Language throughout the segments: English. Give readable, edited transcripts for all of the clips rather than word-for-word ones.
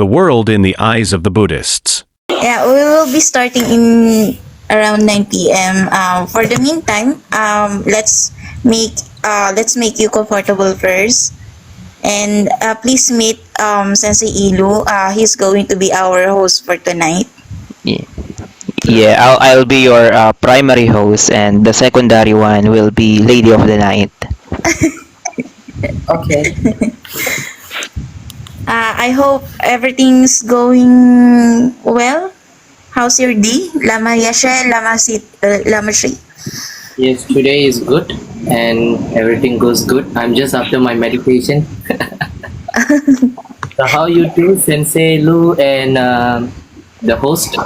The world in the eyes of the Buddhists. Yeah, we will be starting in around 9 p.m. For the meantime, let's make you comfortable first, and please meet Sensei Ilu. He's going to be our host for tonight. Yeah, yeah, I'll be your primary host, and the secondary one will be Lady of the Night. Okay. I hope everything's going well. How's your day? Lama Yasha, Lama Shri. Yes, today is good and everything goes good. I'm just after my meditation. So how you do, Sensei Lu and the host?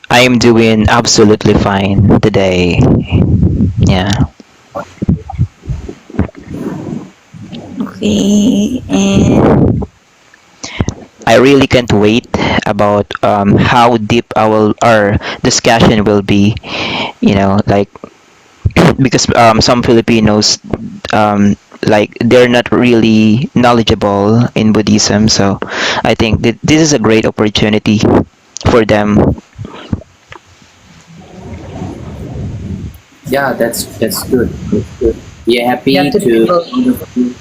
I am doing absolutely fine today. Yeah. Okay, and I really can't wait about how deep our discussion will be. Like because some Filipinos they're not really knowledgeable in Buddhism, so I think that this is a great opportunity for them. Yeah, that's good. That's good. We're happy Yeah, to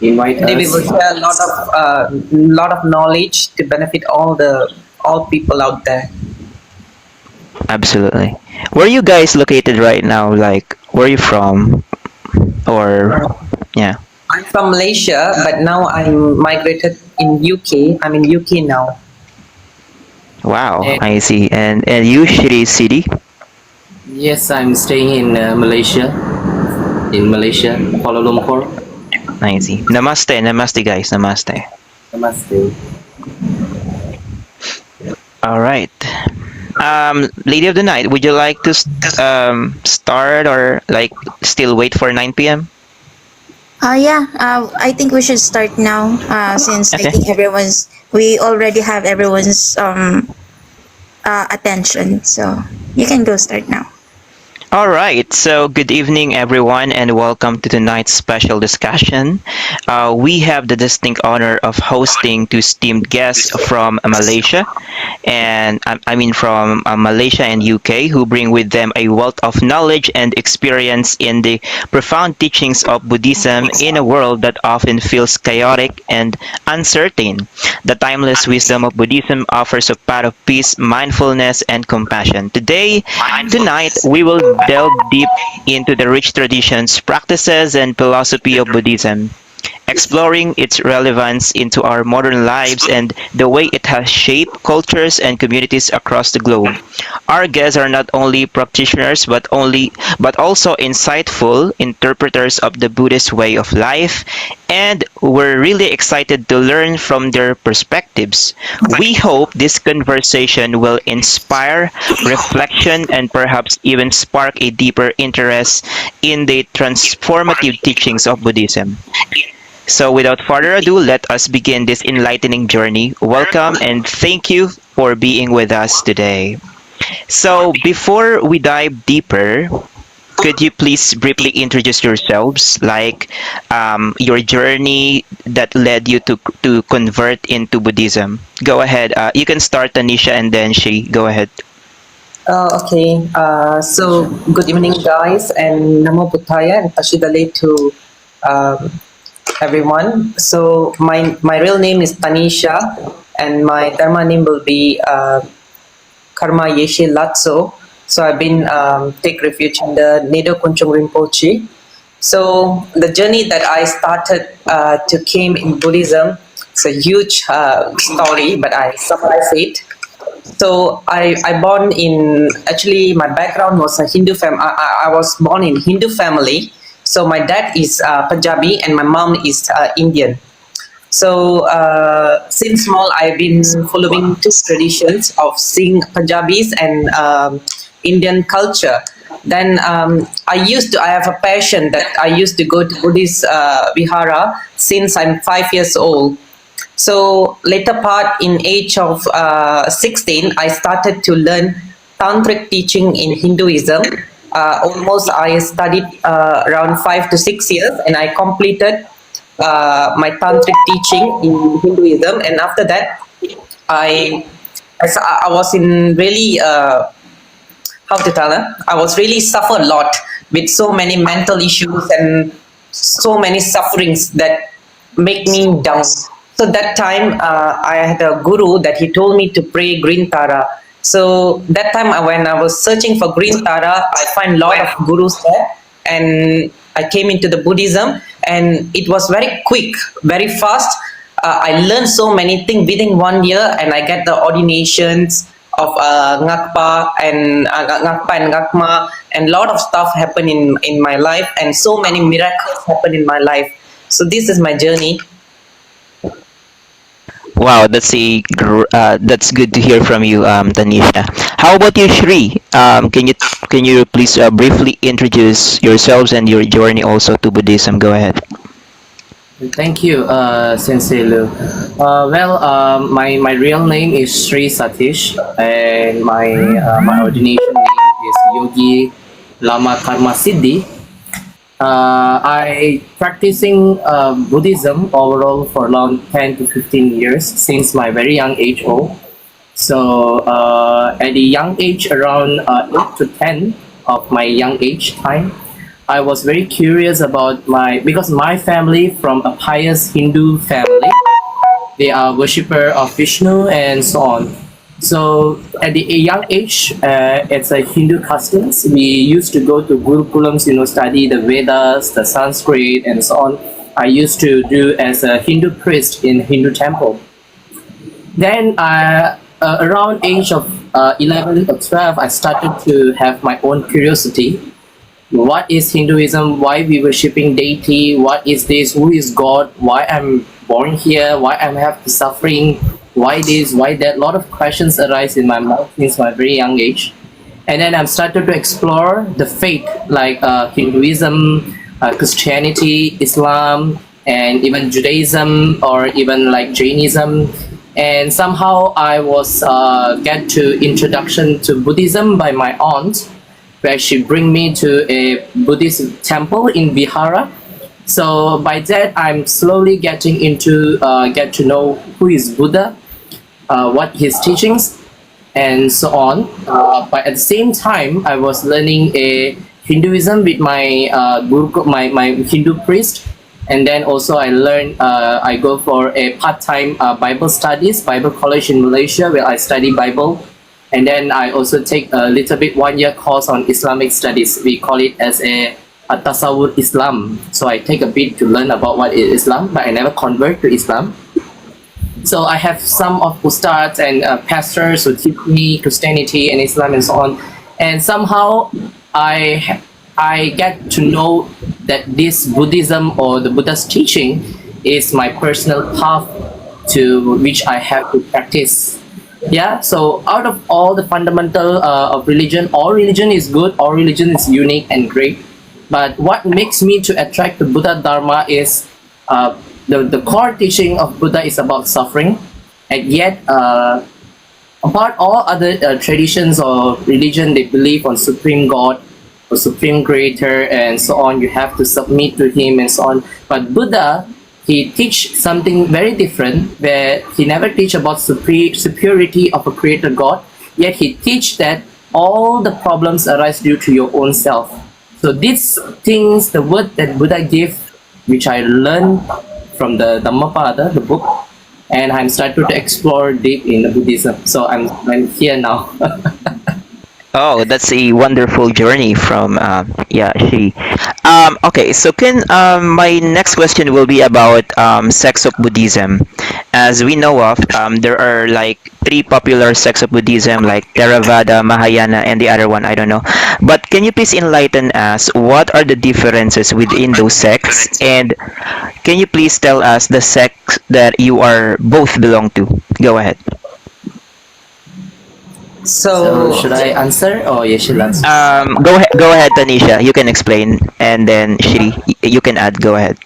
invite they will us. share a lot of knowledge to benefit all people out there. Absolutely. Where are you guys located right now? Like, where are you from? Or yeah. I'm from Malaysia, but now I'm migrated in UK. I'm in UK now. Wow, And I see. And you, Shri City? yes, I'm staying in Malaysia, Kuala Lumpur. I see. Namaste, guys. Namaste. Namaste. All right. Lady of the Night, would you like to start or like still wait for 9 p.m.? yeah, I think we should start now. Since I Okay. think we already have everyone's attention, so you can go start now. All right, so good evening, everyone, and welcome to tonight's special discussion. We have the distinct honor of hosting two esteemed guests from Malaysia, and I mean from Malaysia and UK, who bring with them a wealth of knowledge and experience in the profound teachings of Buddhism in a world that often feels chaotic and uncertain. The timeless wisdom of Buddhism offers a path of peace, mindfulness, and compassion. Tonight, we will delve deep into the rich traditions, practices, and philosophy of Buddhism, exploring its relevance into our modern lives and the way it has shaped cultures and communities across the globe. Our guests are not only practitioners but also insightful interpreters of the Buddhist way of life, and we're really excited to learn from their perspectives. We hope this conversation will inspire reflection and perhaps even spark a deeper interest in the transformative teachings of Buddhism. So, without further ado, let us begin this enlightening journey. Welcome and thank you for being with us today. So, before we dive deeper, could you please briefly introduce yourselves, like your journey that led you to convert into Buddhism? Go ahead. You can start, Tanisha, and then she. Go ahead. Okay. So good evening, guys, and Namo Buddhaya and Tashidale to um, everyone. So my real name is Tanisha, and my Dharma name will be Karma Yeshe Latso. So I've been take refuge in the Nedo Kunchung Rinpoche. So the journey that I started to came in Buddhism, it's a huge story, but I summarize it. So I born in, actually my background was a Hindu family. I was born in Hindu family. So my dad is Punjabi and my mom is Indian. So since small, I've been following two traditions of seeing Punjabis and Indian culture. Then I have a passion that I used to go to Buddhist vihara since I'm 5 years old. So later part in age of 16, I started to learn tantric teaching in Hinduism. Almost I studied around 5 to 6 years, and I completed my tantric teaching in Hinduism, and after that, I I was in really how to tell her? I was really suffer a lot with so many mental issues and so many sufferings that make me down. So that time, I had a guru that he told me to pray Green Tara. So that time, when I was searching for Green Tara, I find a lot of gurus there, and I came into the Buddhism, and it was very quick, very fast. I learned so many things within 1 year, and I get the ordinations of Ngakpa and Ngakma, and a lot of stuff happened in my life, and so many miracles happened in my life. So this is my journey. Wow, that's good to hear from you, Tanisha. How about you, Shri? Can you please briefly introduce yourselves and your journey also to Buddhism? Go ahead. Thank you, Sensei Lu. My real name is Sri Satish, and my ordination name is Yogi Lama Karma Siddhi. I practicing Buddhism overall for around 10 to 15 years since my very young age old. So at the young age, around 8 to 10 of my young age time, I was very curious about because my family from a pious Hindu family, they are worshipper of Vishnu and so on. So at the a young age, it's a Hindu customs. We used to go to Gurukulams, study the Vedas, the Sanskrit, and so on. I used to do as a Hindu priest in Hindu temple. Then around age of 11 or 12, I started to have my own curiosity. What is Hinduism? Why we worshipping deity? What is this? Who is God? Why I'm born here? Why I'm have the suffering? Why this? Why that? A lot of questions arise in my mind since my very young age. And then I started to explore the faith like Hinduism, Christianity, Islam, and even Judaism, or even like Jainism. And somehow I was get to introduction to Buddhism by my aunt, where she bring me to a Buddhist temple in Bihara. So by that, I'm slowly getting into get to know who is Buddha, what his teachings, and so on. But at the same time, I was learning a Hinduism with my guru, my Hindu priest, and then also I learned. I go for a part-time Bible studies, Bible college in Malaysia, where I study Bible. And then I also take a little bit 1 year course on Islamic studies. We call it as a Tasawwur Islam. So I take a bit to learn about what is Islam, but I never convert to Islam. So I have some of ustads and pastors who teach me Christianity and Islam and so on. And somehow I get to know that this Buddhism or the Buddha's teaching is my personal path to which I have to practice. Yeah, so out of all the fundamental of religion, all religion is good, all religion is unique and great. But what makes me to attract the Buddha Dharma is the core teaching of Buddha is about suffering, and yet apart all other traditions or religion, they believe on supreme God or supreme creator and so on. You have to submit to him and so on. But Buddha, he teach something very different, where he never teach about superiority of a creator God, yet he teach that all the problems arise due to your own self. So these things, the word that Buddha gave, which I learned from the Dhammapada, the book, and I'm starting to explore deep in the Buddhism. So I'm here now. Oh, that's a wonderful journey from she. Okay, so can my next question will be about sects of Buddhism. As we know of, there are like three popular sects of Buddhism, like Theravada, Mahayana, and the other one I don't know. But can you please enlighten us? What are the differences within those sects, and can you please tell us the sects that you are both belong to? Go ahead. So should I answer or you should answer? Go ahead, Tanisha. You can explain, and then Shri, you can add. Go ahead.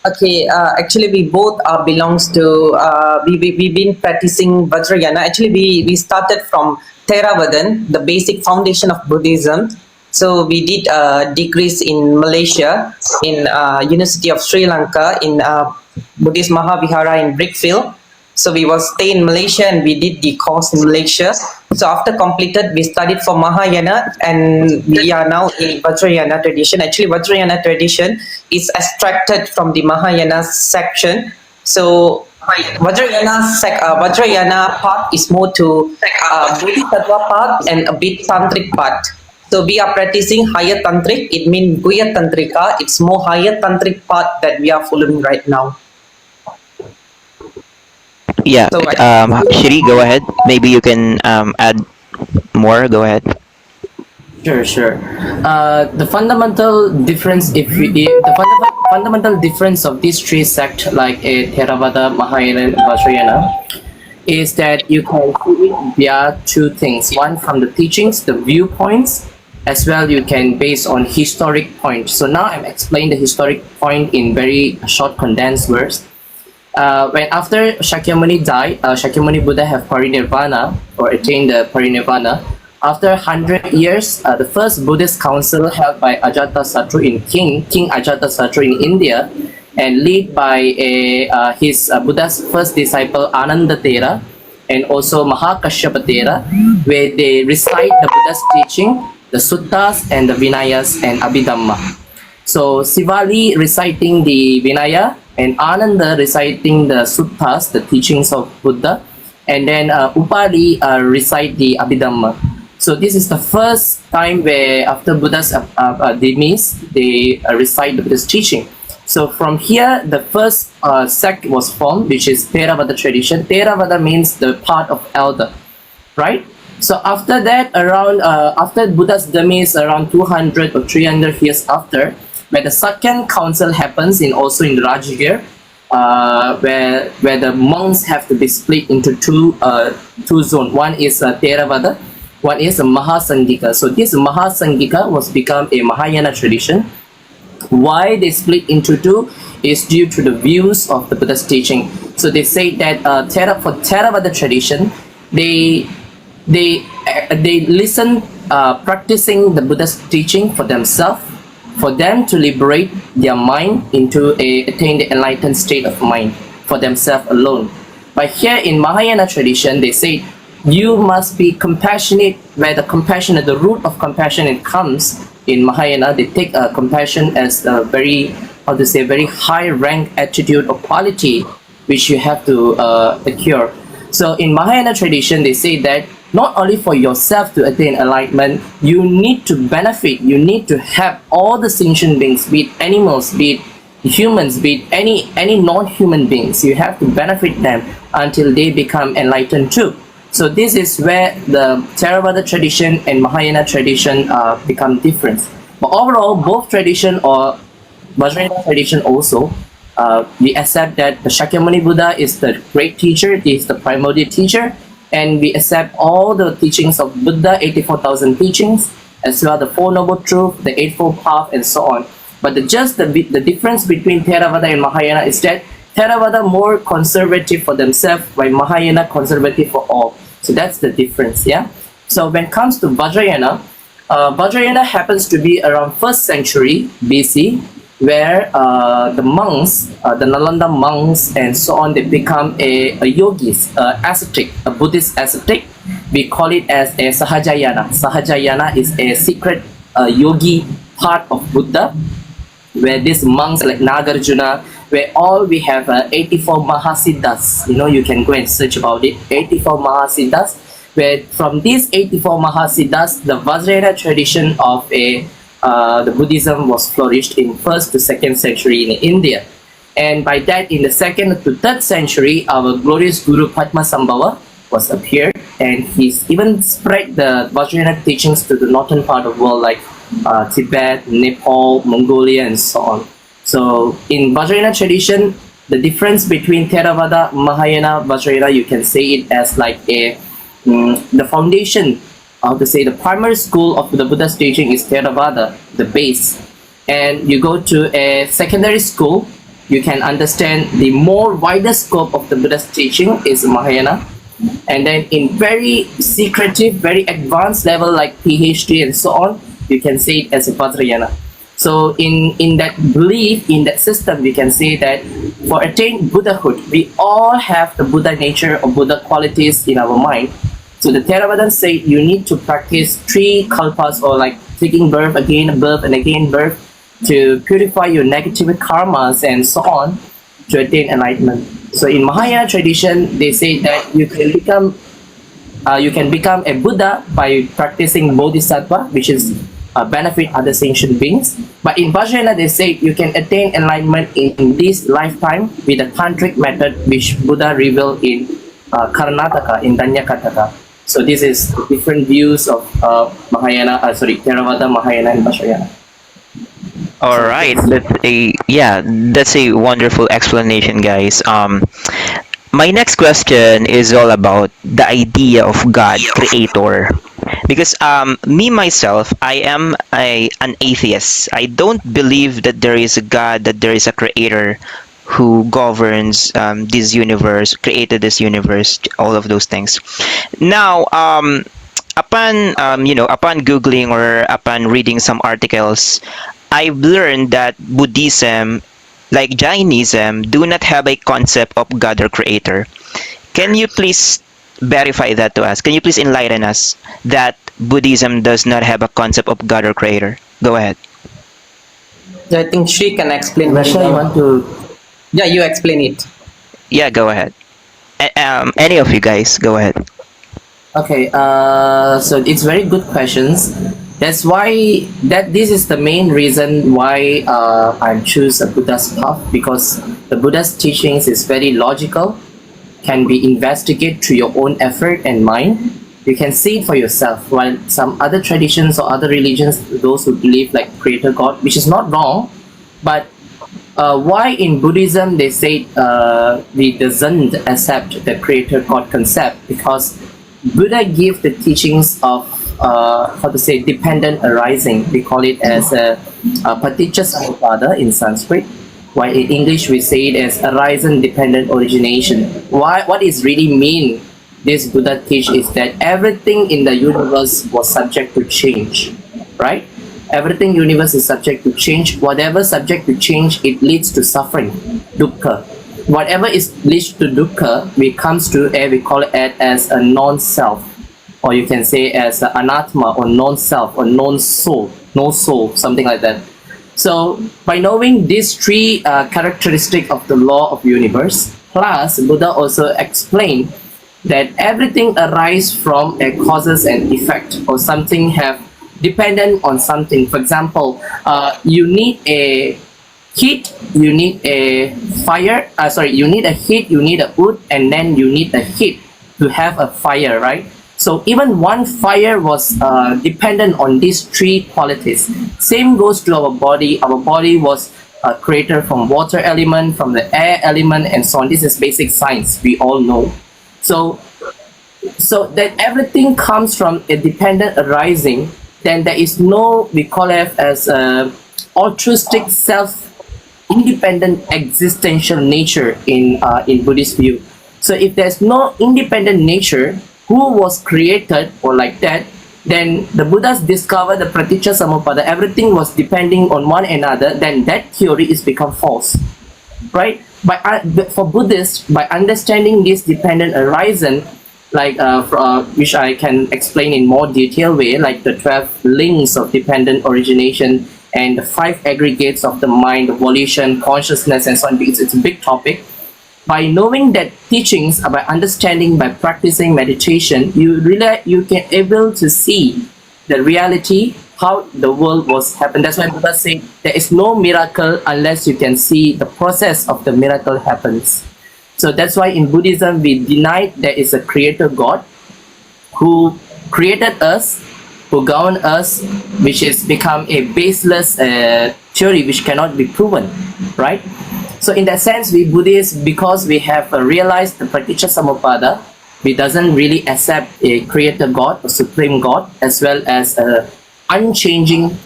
Okay, actually, we both belongs to, we've been practicing Vajrayana. Actually, we started from Theravadan, the basic foundation of Buddhism. So we did degrees in Malaysia, in University of Sri Lanka, in Buddhist Mahavihara in Brickfield. So we will stay in Malaysia and we did the course in Malaysia. So after completed, we studied for Mahayana and we are now in Vajrayana tradition. Actually, Vajrayana tradition is extracted from the Mahayana section. So Vajrayana part is more to Bodhisattva part and a bit Tantric part. So we are practicing higher Tantric. It means Guhya Tantrika. It's more higher Tantric part that we are following right now. Yeah, So Shri, go ahead. Maybe you can add more. Go ahead. Sure. The fundamental difference, fundamental difference of these three sects, like a Theravada, Mahayana, and Vajrayana, is that you can see via two things. One, from the teachings, the viewpoints, as well you can base on historic points. So now I'm explaining the historic point in very short condensed words. When after Shakyamuni died, Shakyamuni Buddha have parinirvana or attained the parinirvana. After 100 years, the first Buddhist council held by Ajatasattu in King Ajatasattu in India, and led by his Buddha's first disciple Anandathera and also Mahakashyapa Thera, where they recite the Buddha's teaching, the suttas and the Vinayas and Abhidhamma. So Sivali reciting the Vinaya and Ananda reciting the suttas, the teachings of Buddha, and then Upali recite the Abhidhamma. So this is the first time where after Buddha's demise, they recite the Buddha's teaching. So from here, the first sect was formed, which is Theravada tradition. Theravada means the part of elder, right? So after that, around after Buddha's demise, around 200 or 300 years after, where the second council happens in also in Rajagir, where the monks have to be split into two zones. One is Theravada, one is a Mahasangika. So this Mahasangika was become a Mahayana tradition. Why they split into two is due to the views of the Buddha's teaching. So they say that for Theravada tradition, they listen, practicing the Buddha's teaching for themselves, for them to liberate their mind into attain the enlightened state of mind for themselves alone. But here in Mahayana tradition, they say you must be compassionate, where the root of compassion comes in Mahayana. They take compassion as a very high rank attitude or quality which you have to acquire. So in Mahayana tradition, they say that not only for yourself to attain enlightenment, you need to benefit, you need to help all the sentient beings, be it animals, be it humans, be it any non-human beings. You have to benefit them until they become enlightened too. So this is where the Theravada tradition and Mahayana tradition become different. But overall, both tradition or Vajrayana tradition also, we accept that the Shakyamuni Buddha is the great teacher, he is the primordial teacher, and we accept all the teachings of Buddha, 84,000 teachings, as well as the Four Noble Truths, the Eightfold Path, and so on. But the difference between Theravada and Mahayana is that Theravada more conservative for themselves, while Mahayana conservative for all. So that's the difference, yeah? So when it comes to Vajrayana, Vajrayana happens to be around 1st century BC, where the monks, the Nalanda monks and so on, they become a yogis, ascetic, a Buddhist ascetic. We call it as a Sahajayana. Sahajayana is a secret yogi part of Buddha, where these monks like Nagarjuna, where all we have 84 Mahasiddhas. You can go and search about it. 84 Mahasiddhas, where from these 84 Mahasiddhas, the Vajrayana tradition of the Buddhism was flourished in 1st to 2nd century in India. And by that, in the 2nd to 3rd century, our glorious Guru Padmasambhava was appeared, and he's even spread the Vajrayana teachings to the northern part of the world, like Tibet, Nepal, Mongolia, and so on. So in Vajrayana tradition, the difference between Theravada, Mahayana, Vajrayana, you can say it as like the foundation, the primary school of the Buddha's teaching is Theravada, the base. And you go to a secondary school, you can understand the more wider scope of the Buddha's teaching is Mahayana. And then in very secretive, very advanced level like PhD and so on, you can say it as a Vajrayana. So in that belief, in that system, we can say that for attain Buddhahood, we all have the Buddha nature or Buddha qualities in our mind. So the Theravadans say you need to practice 3 kalpas, or like taking birth again, birth and again birth, to purify your negative karmas and so on, to attain enlightenment. So in Mahayana tradition, they say that you can become a Buddha by practicing Bodhisattva, which is benefit other sentient beings. But in Vajrayana, they say you can attain enlightenment in this lifetime with a tantric method, which Buddha revealed in Karnataka, in Danyakataka. So this is different views of Theravada, Mahayana, and Vajrayana. All right, that's a wonderful explanation, guys. My next question is all about the idea of God, creator. Because me myself, I am an atheist. I don't believe that there is a God, that there is a creator who governs this universe, created this universe, all of those things. Now, upon googling or upon reading some articles, I've learned that Buddhism, like Jainism, do not have a concept of God or creator. Can you please verify that to us? Can you please enlighten us that Buddhism does not have a concept of God or creator? Go ahead. I think she can explain very Rasha, you well. want to? Yeah, you explain it. Yeah, go ahead. Any of you guys, go ahead. Okay, so it's very good questions. That's why this is the main reason why I choose a Buddha's path, because the Buddha's teachings is very logical, can be investigated through your own effort and mind. You can see it for yourself. While some other traditions or other religions, those who believe like Creator God, which is not wrong, but why in Buddhism they say we doesn't accept the Creator God concept? Because Buddha gave the teachings of dependent arising. We call it as a paticca samuppada in Sanskrit, while in English we say it as arising dependent origination. What is really mean this Buddha teach is that everything in the universe was subject to change, right? Everything universe is subject to change. Whatever subject to change, it leads to suffering, dukkha. Whatever is leads to dukkha, we call it as a non-self, or you can say as an anatma, or non-self, or non-soul, no soul, something like that. So by knowing these 3 characteristics of the law of universe, plus Buddha also explained that everything arises from a causes and effect, or something have dependent on something. For example, you need a heat, you need a fire. You need a heat, you need a wood, and then you need a heat to have a fire, right? So even one fire was dependent on these 3 qualities. Same goes to our body. Our body was created from water element, from the air element, and so on. This is basic science, we all know. So that everything comes from a dependent arising, then there is no, we call it as a altruistic self-independent existential nature in Buddhist view. So if there's no independent nature who was created or like that, then the Buddhas discovered the paticca samuppada, everything was depending on one another, then that theory is become false, right? For Buddhists, by understanding this dependent arising, like which I can explain in more detailed way, like the 12 links of dependent origination and the 5 aggregates of the mind, the volition, consciousness, and so on. It's a big topic. By knowing that teachings, by understanding, by practicing meditation, you can able to see the reality, how the world was happened. That's why Buddha said there is no miracle unless you can see the process of the miracle happens. So that's why in Buddhism we deny there is a creator God who created us, who govern us, which is become a baseless theory which cannot be proven, right? So in that sense, we Buddhists, because we have realized the paticca samuppada, we doesn't really accept a creator God, a supreme God, as well as a unchanging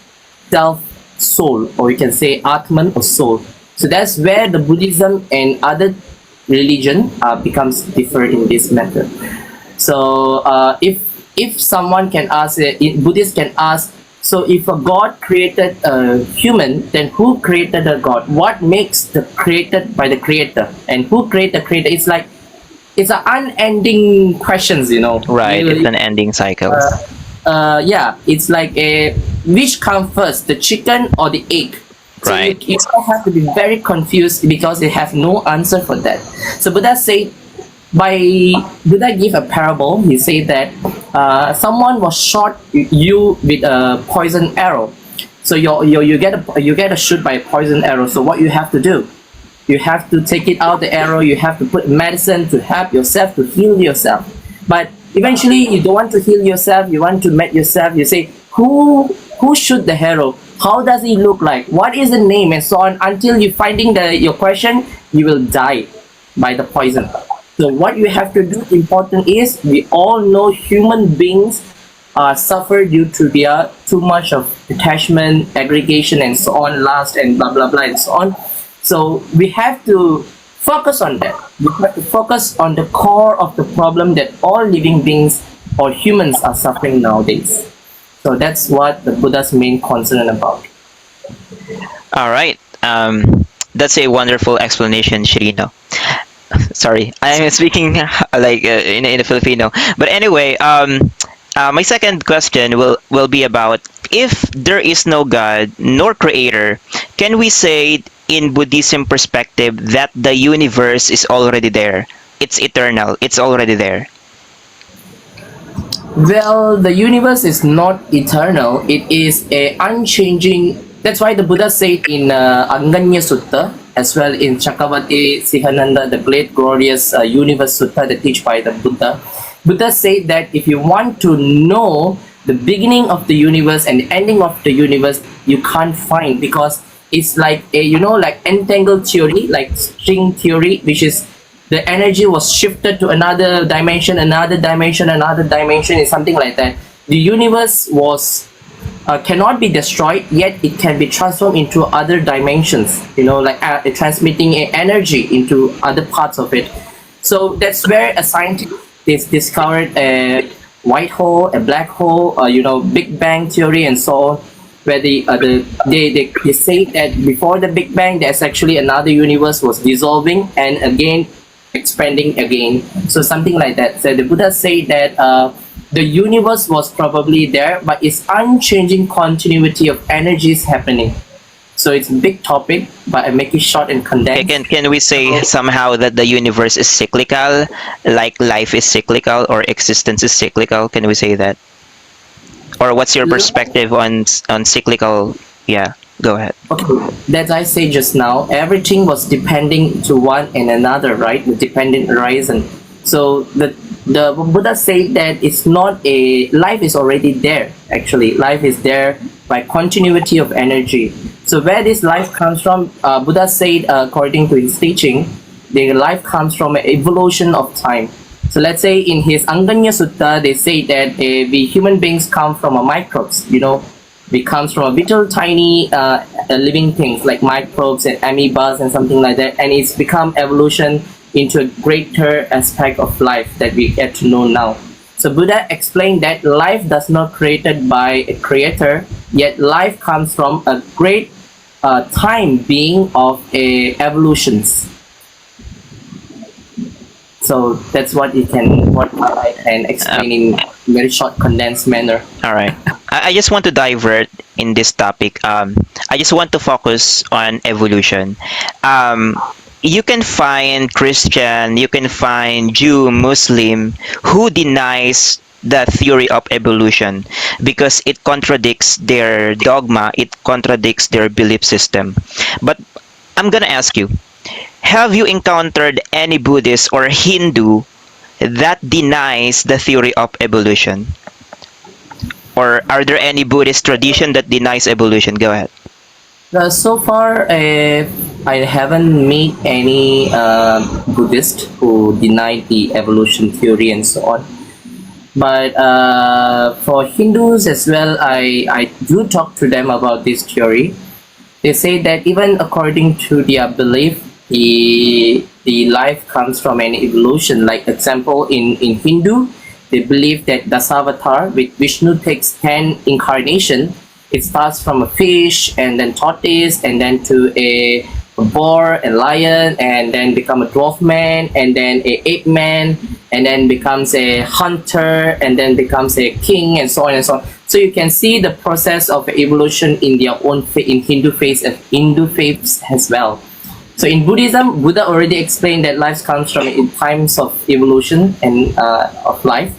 self soul, or you can say Atman or soul. So that's where the Buddhism and other religion becomes different in this matter. So if someone can ask, Buddhists can ask, So if a God created a human, then who created a God? What makes the created by the creator? And who created the creator? It's an unending questions, you know. Right, it's an ending cycle. Yeah, it's like a which comes first, the chicken or the egg? So Right. you have to be very confused because they have no answer for that. So Buddha said, Buddha give a parable. He said that someone was shot you with a poison arrow. So you get a shoot by a poison arrow. So what you have to do? You have to take it out the arrow. You have to put medicine to help yourself to heal yourself. But eventually, you don't want to heal yourself. You want to make yourself. You say, who shoot the arrow? How does he look like? What is the name and so on? Until you finding your question, you will die by the poison. So what you have to do important is we all know human beings suffer due to their too much of attachment, aggregation, and so on, lust and blah blah blah and so on. So we have to focus on that. We have to focus on the core of the problem that all living beings or humans are suffering nowadays. So that's what the Buddha's main concern about. All right. That's a wonderful explanation, Shirino. Sorry, I am speaking like in a Filipino. But anyway, my second question will be about if there is no God nor creator, can we say in Buddhism perspective that the universe is already there? It's eternal. It's already there. Well, the universe is not eternal. It is a unchanging. That's why the Buddha said in Anganya Sutta, as well in Chakravarti Sihananda, the great glorious universe sutta that teach by the Buddha. Buddha said that if you want to know the beginning of the universe and the ending of the universe, you can't find, because it's like a like entangled theory, like string theory, which is the energy was shifted to another dimension, another dimension, another dimension, is something like that. The universe was cannot be destroyed, yet it can be transformed into other dimensions, like transmitting energy into other parts of it. So that's where a scientist is discovered a white hole, a black hole, Big Bang theory and so on, where they say that before the Big Bang there's actually another universe was dissolving and again expanding again. So something like that. So the Buddha said that the universe was probably there, but it's unchanging continuity of energies happening. So it's a big topic, but I make it short and condensed. Can we say somehow that the universe is cyclical, like life is cyclical or existence is cyclical? Can we say that? Or what's your perspective on cyclical? Yeah, go ahead. Okay, that I say just now, everything was depending to one and another, right? The dependent horizon. So the Buddha said that it's not a life is already there. Actually, life is there by continuity of energy. So where this life comes from, Buddha said, according to his teaching, the life comes from an evolution of time. So let's say in his Anganya Sutta, they say that we human beings come from a microbes. We comes from a little tiny living things like microbes and amoebas and something like that, and it's become evolution into a greater aspect of life that we get to know now. So Buddha explained that life does not created by a creator, yet life comes from a great time being of a evolutions. So that's what I can explain in very short, condensed manner. All right. I just want to divert in this topic. I just want to focus on evolution. You can find Christian, you can find Jew, Muslim who denies the theory of evolution because it contradicts their dogma, it contradicts their belief system. But I'm gonna ask you, have you encountered any Buddhist or Hindu that denies the theory of evolution? Or are there any Buddhist tradition that denies evolution? Go ahead. So far, I haven't met any Buddhist who denied the evolution theory and so on. But for Hindus as well, I do talk to them about this theory. They say that even according to their belief, the life comes from an evolution. Like example, in Hindu, they believe that Dasavatar, with Vishnu takes 10 incarnation, It starts from a fish and then tortoise and then to a boar and lion and then become a dwarf man and then a ape man and then becomes a hunter and then becomes a king and so on and so on. So you can see the process of evolution in their own in Hindu faiths as well. So in Buddhism, Buddha already explained that life comes from in times of evolution and of life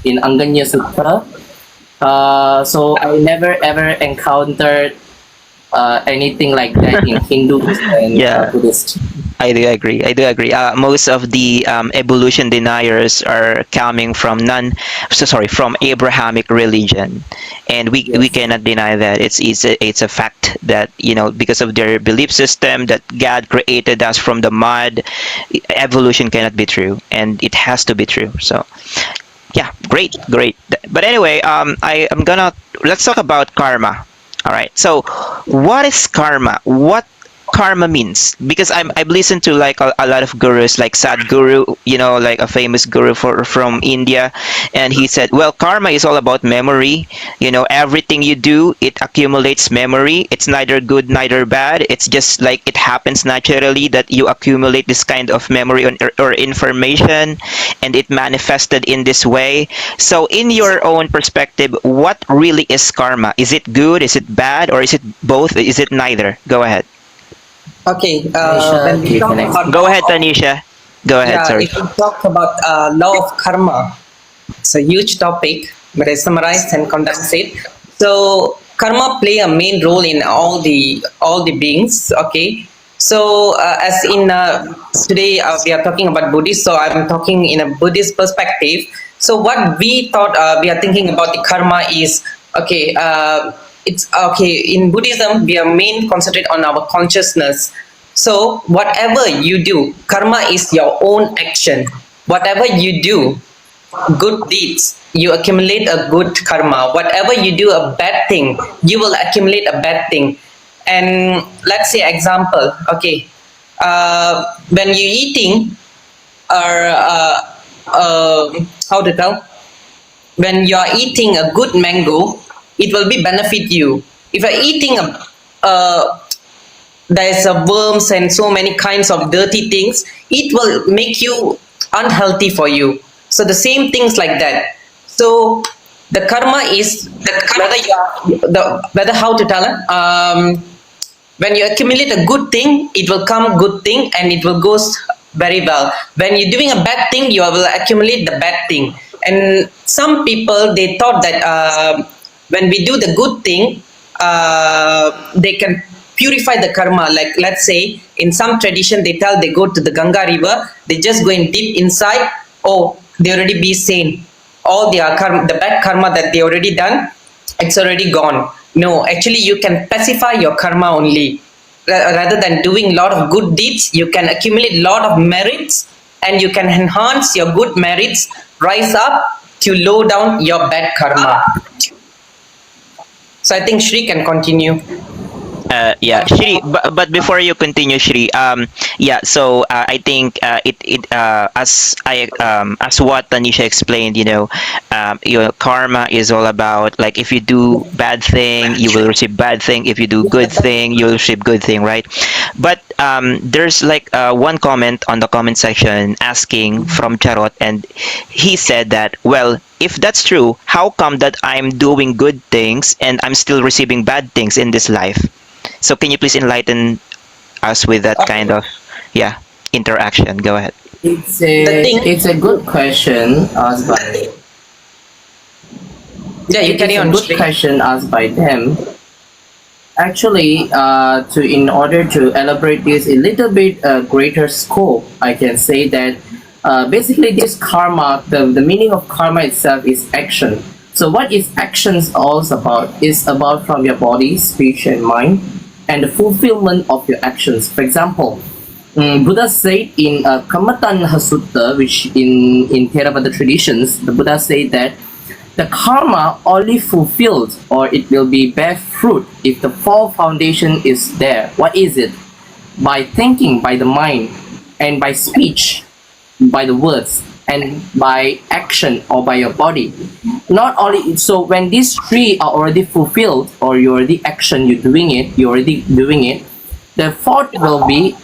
in Anganya Sutra. So I never ever encountered anything like that in Hindu and Yeah. Buddhist. I do agree. I do agree. Most of the evolution deniers are coming from from Abrahamic religion, and we Yes. cannot deny that. It's a fact that because of their belief system that God created us from the mud, evolution cannot be true, and it has to be true. So yeah, great, great. But anyway, I'm gonna let's talk about karma. All right. So, what is karma? What karma means? Because I've listened to like a lot of gurus, like Sadhguru, like a famous guru from India, and he said, well, karma is all about memory. Everything you do, it accumulates memory. It's neither good neither bad. It's just like it happens naturally that you accumulate this kind of memory or information, and it manifested in this way. So, in your own perspective, what really is karma? Is it good? Is it bad? Or is it both? Is it neither? Go ahead. Okay, Aisha, when we you talk can about Go ahead, Tanisha. Go ahead. yeah, Sorry. if we talk about law of karma, it's a huge topic, but I summarize and condense it. So karma play a main role in all the beings. Okay, so as in today we are talking about Buddhist, so I'm talking in a Buddhist perspective. So what we thought we are thinking about the karma is okay. It's okay in Buddhism. We are main concentrate on our consciousness. So whatever you do, karma is your own action. Whatever you do, good deeds, you accumulate a good karma. Whatever you do a bad thing, you will accumulate a bad thing. And let's say example, okay, when you eating or how to tell, when you are eating a good mango, it will be benefit you. If you're eating a there's a worms and so many kinds of dirty things, it will make you unhealthy for you. So the same things like that. So the karma is whether you are whether how to tell it. When you accumulate a good thing, it will come good thing and it will go very well. When you're doing a bad thing, you will accumulate the bad thing. And some people they thought that when we do the good thing, they can purify the karma. Like let's say in some tradition, they tell they go to the Ganga river, they just go and dip inside. Oh, they already be sane. All their karma, the bad karma that they already done, it's already gone. No, actually, you can pacify your karma only. Rather than doing a lot of good deeds, you can accumulate a lot of merits and you can enhance your good merits, rise up to low down your bad karma. So I think Shri can continue. Yeah, Shri, but before you continue, Shri, yeah, so I think as what Tanisha explained, karma is all about like if you do bad thing, you will receive bad thing. If you do good thing, you will receive good thing, right? But there's like one comment on the comment section asking from Charot, and he said that, well, if that's true, how come that I'm doing good things and I'm still receiving bad things in this life? So can you please enlighten us with that kind of interaction? Go ahead. It's a good question asked by Yeah, you carry on. good question asked by them. Actually, in order to elaborate this a little bit greater scope, I can say that basically this karma, the meaning of karma itself is action. So what is actions all about? Is about from your body, speech, and mind, and the fulfillment of your actions. For example, Buddha said in Kammattanha Sutta, which in Theravada traditions, the Buddha said that the karma only fulfilled or it will be bear fruit if the four foundation is there. What is it? By thinking, by the mind, and by speech, by the words. and by action or by your body. Not only so, when these three are already fulfilled, or you already action, you're already doing it. The fourth will be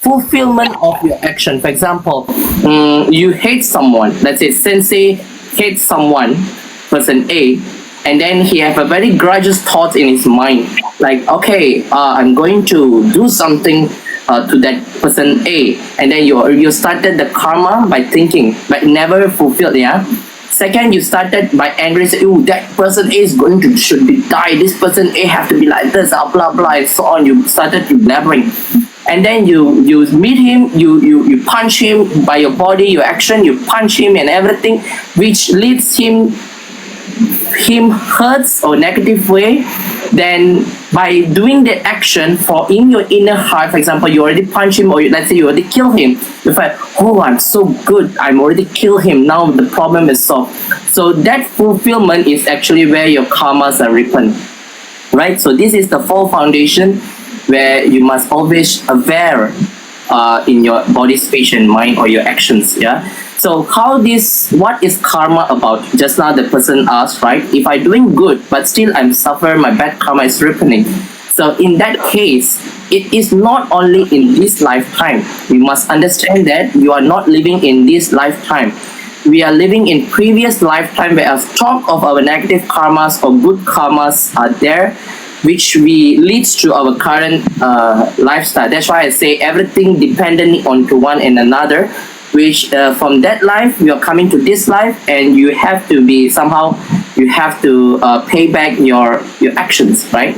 fulfillment of your action. For example, you hate someone. Let's say Sensei hates someone, person A, and then he have a very grudges thought in his mind, like, okay, I'm going to do something to that person A, and then you started the karma by thinking, but never fulfilled. Yeah. Second, you started by angry, say, "Ooh, that person A is going to should be die. This person A have to be like this, blah blah," and so on. You started elaborating, and then you meet him, you punch him by your body, your action, you punch him and everything, which leads him hurts or negative way. Then by doing the action for in your inner heart, for example, you already punch him, or let's say you already kill him, you find, oh, I'm so good, I'm already killed him, now the problem is solved. So that fulfillment is actually where your karmas are written, right? So this is the full foundation where you must always aware in your body, space and mind, or your actions. Yeah. So what is karma about? Just now the person asked, right? If I'm doing good, but still I'm suffering, my bad karma is ripening. So in that case, it is not only in this lifetime. We must understand that you are not living in this lifetime. We are living in previous lifetime, where a stock of our negative karmas or good karmas are there, which leads to our current lifestyle. That's why I say everything dependent onto one and another, which from that life you are coming to this life, and you have to be somehow, you have to pay back your actions, right?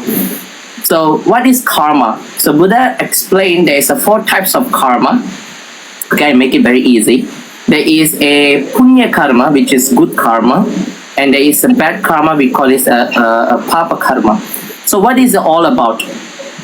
So what is karma? So Buddha explained there is 4 types of karma. Okay, make it very easy. There is a punya karma, which is good karma, and there is a bad karma, we call it a papa karma. So what is it all about?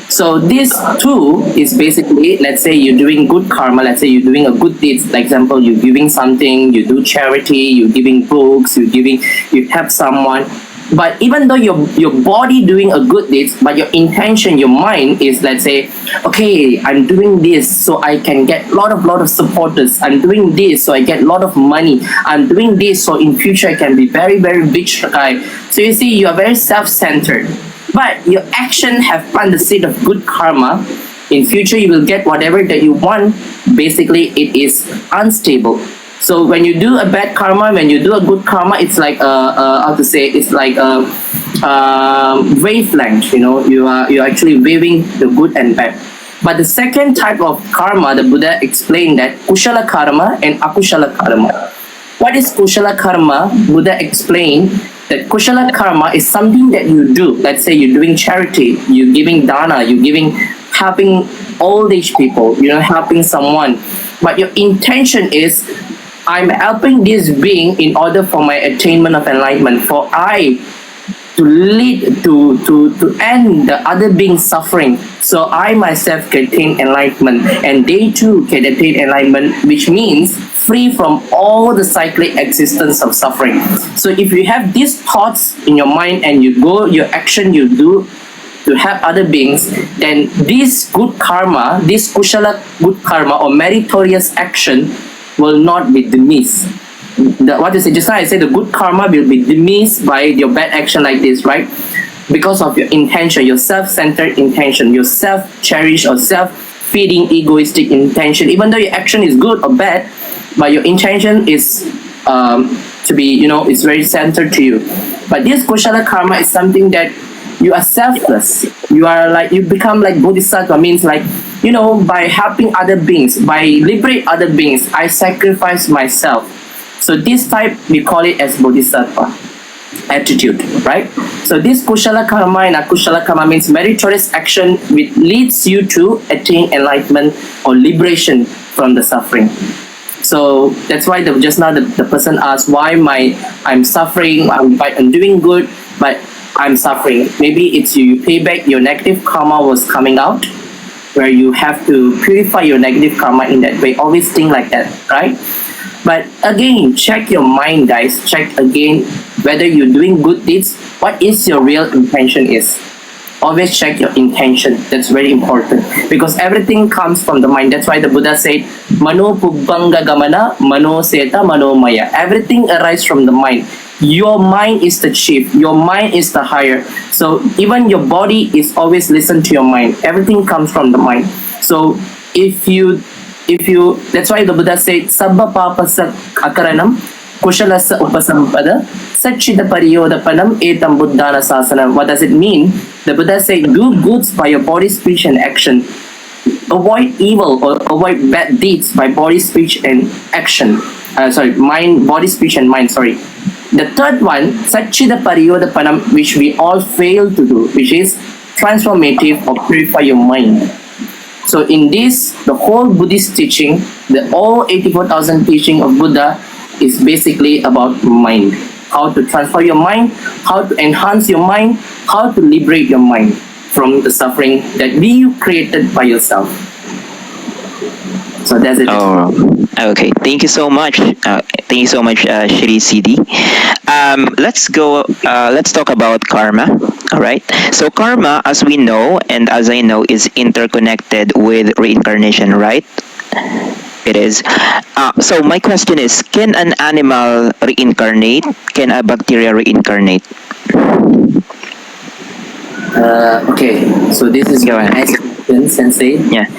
So this too is basically, let's say you're doing good karma, let's say you're doing a good deed, for example, you're giving something, you do charity, you're giving books, you help someone. But even though your body doing a good deed, but your intention, your mind is, let's say, okay, I'm doing this so I can get lot of supporters. I'm doing this so I get a lot of money. I'm doing this so in future I can be very, very rich guy. So you see, you are very self-centered. But your action have planted the seed of good karma. In future, you will get whatever that you want. Basically, it is unstable. So when you do a bad karma, when you do a good karma, it's like how to say? It's like a wavelength. You know, you're actually waving the good and bad. But the second type of karma, the Buddha explained that kushala karma and akushala karma. What is kushala karma? Buddha explained that kushala karma is something that you do. Let's say you're doing charity, you're giving dana, helping old age people, helping someone. But your intention is, I'm helping this being in order for my attainment of enlightenment, for I to lead to end the other being's suffering, so I myself can attain enlightenment and they too can attain enlightenment, which means free from all the cyclic existence of suffering. So if you have these thoughts in your mind and your action you do to help other beings, then this good karma, this kushala good karma or meritorious action will not be diminished. What you say just now, I said the good karma will be diminished by your bad action like this, right? Because of your intention, your self-centered intention, your self-cherished or self-feeding egoistic intention. Even though your action is good or bad, but your intention is to be, it's very centered to you. But this kushala karma is something that you are selfless. You become like bodhisattva, means like, by helping other beings, by liberate other beings, I sacrifice myself. So this type, we call it as bodhisattva attitude, right? So this kushala karma and akushala karma means meritorious action which leads you to attain enlightenment or liberation from the suffering. So that's why just now the person asked, why I'm suffering, I'm doing good, but I'm suffering. Maybe it's you pay back your negative karma was coming out, where you have to purify your negative karma in that way. Always think like that, right? But again, check your mind, guys. Check again whether you're doing good deeds. What is your real intention is? always check your intention. That's very important because everything comes from the mind. That's why the Buddha said, Mano Pubbanga Gamana, Mano Seta, Mano Maya. Everything arises from the mind. Your mind is the chief, your mind is the higher. So even your body is always listen to your mind. Everything comes from the mind. So if you that's why the Buddha said, Sabba Papasa Akaranam, Kushalasa Upasampada, Satchita Pariyodapanam, Etam Buddhana Sasanam. What does it mean? The Buddha said, do goods by your body, speech, and action. Avoid evil or avoid bad deeds by body, speech, and action. Mind, body, speech, and mind. The third one, Satchita Pariyodapanam, which we all fail to do, which is transformative or purify your mind. So in this, the whole Buddhist teaching, the all 84,000 teaching of Buddha is basically about mind. How to transform your mind, how to enhance your mind, how to liberate your mind from the suffering that you created by yourself. So that's it. Oh, okay. Thank you so much. Thank you so much, Shri Siddhi. Let's go. Let's talk about karma. All right. So karma, as we know and as I know, is interconnected with reincarnation, right? It is. So my question is: can an animal reincarnate? Can a bacteria reincarnate? Okay. So this is Go ahead. nice question, Sensei. Yeah.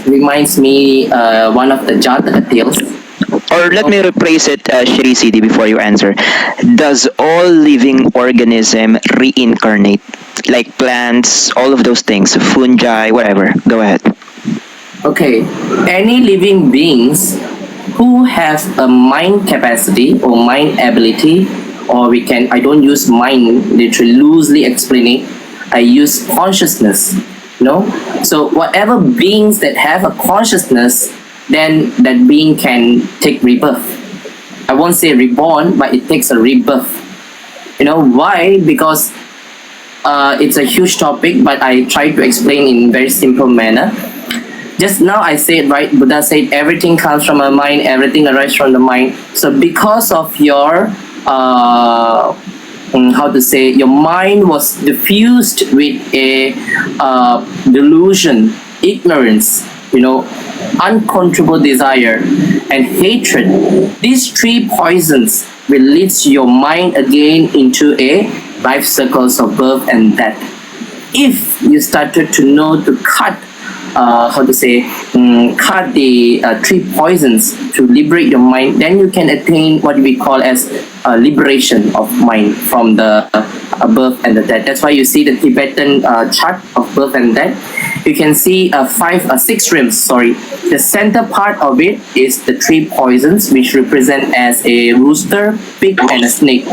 Reminds me one of the Jataka tales. Or let me rephrase it, Shri Siddhi, before you answer. Does all living organism reincarnate? Like plants, all of those things, fungi, whatever. Go ahead. Okay, any living beings who have a mind capacity or mind ability, or I don't use mind literally loosely explaining, I use consciousness. So whatever beings that have a consciousness, then that being can take rebirth. I won't say reborn, but it takes a rebirth. Why? Because it's a huge topic, but I try to explain in very simple manner. Just now I said, right, Buddha said everything comes from a mind, everything arises from the mind. So because of your your mind was diffused with a delusion, ignorance, uncontrollable desire and hatred, these three poisons will lead your mind again into a life circles of birth and death. If you started to know to cut cut the three poisons to liberate your mind, then you can attain what we call as liberation of mind from the birth and the death. That's why you see the Tibetan chart of birth and death. You can see six realms. The center part of it is the three poisons, which represent as a rooster, pig, and a snake.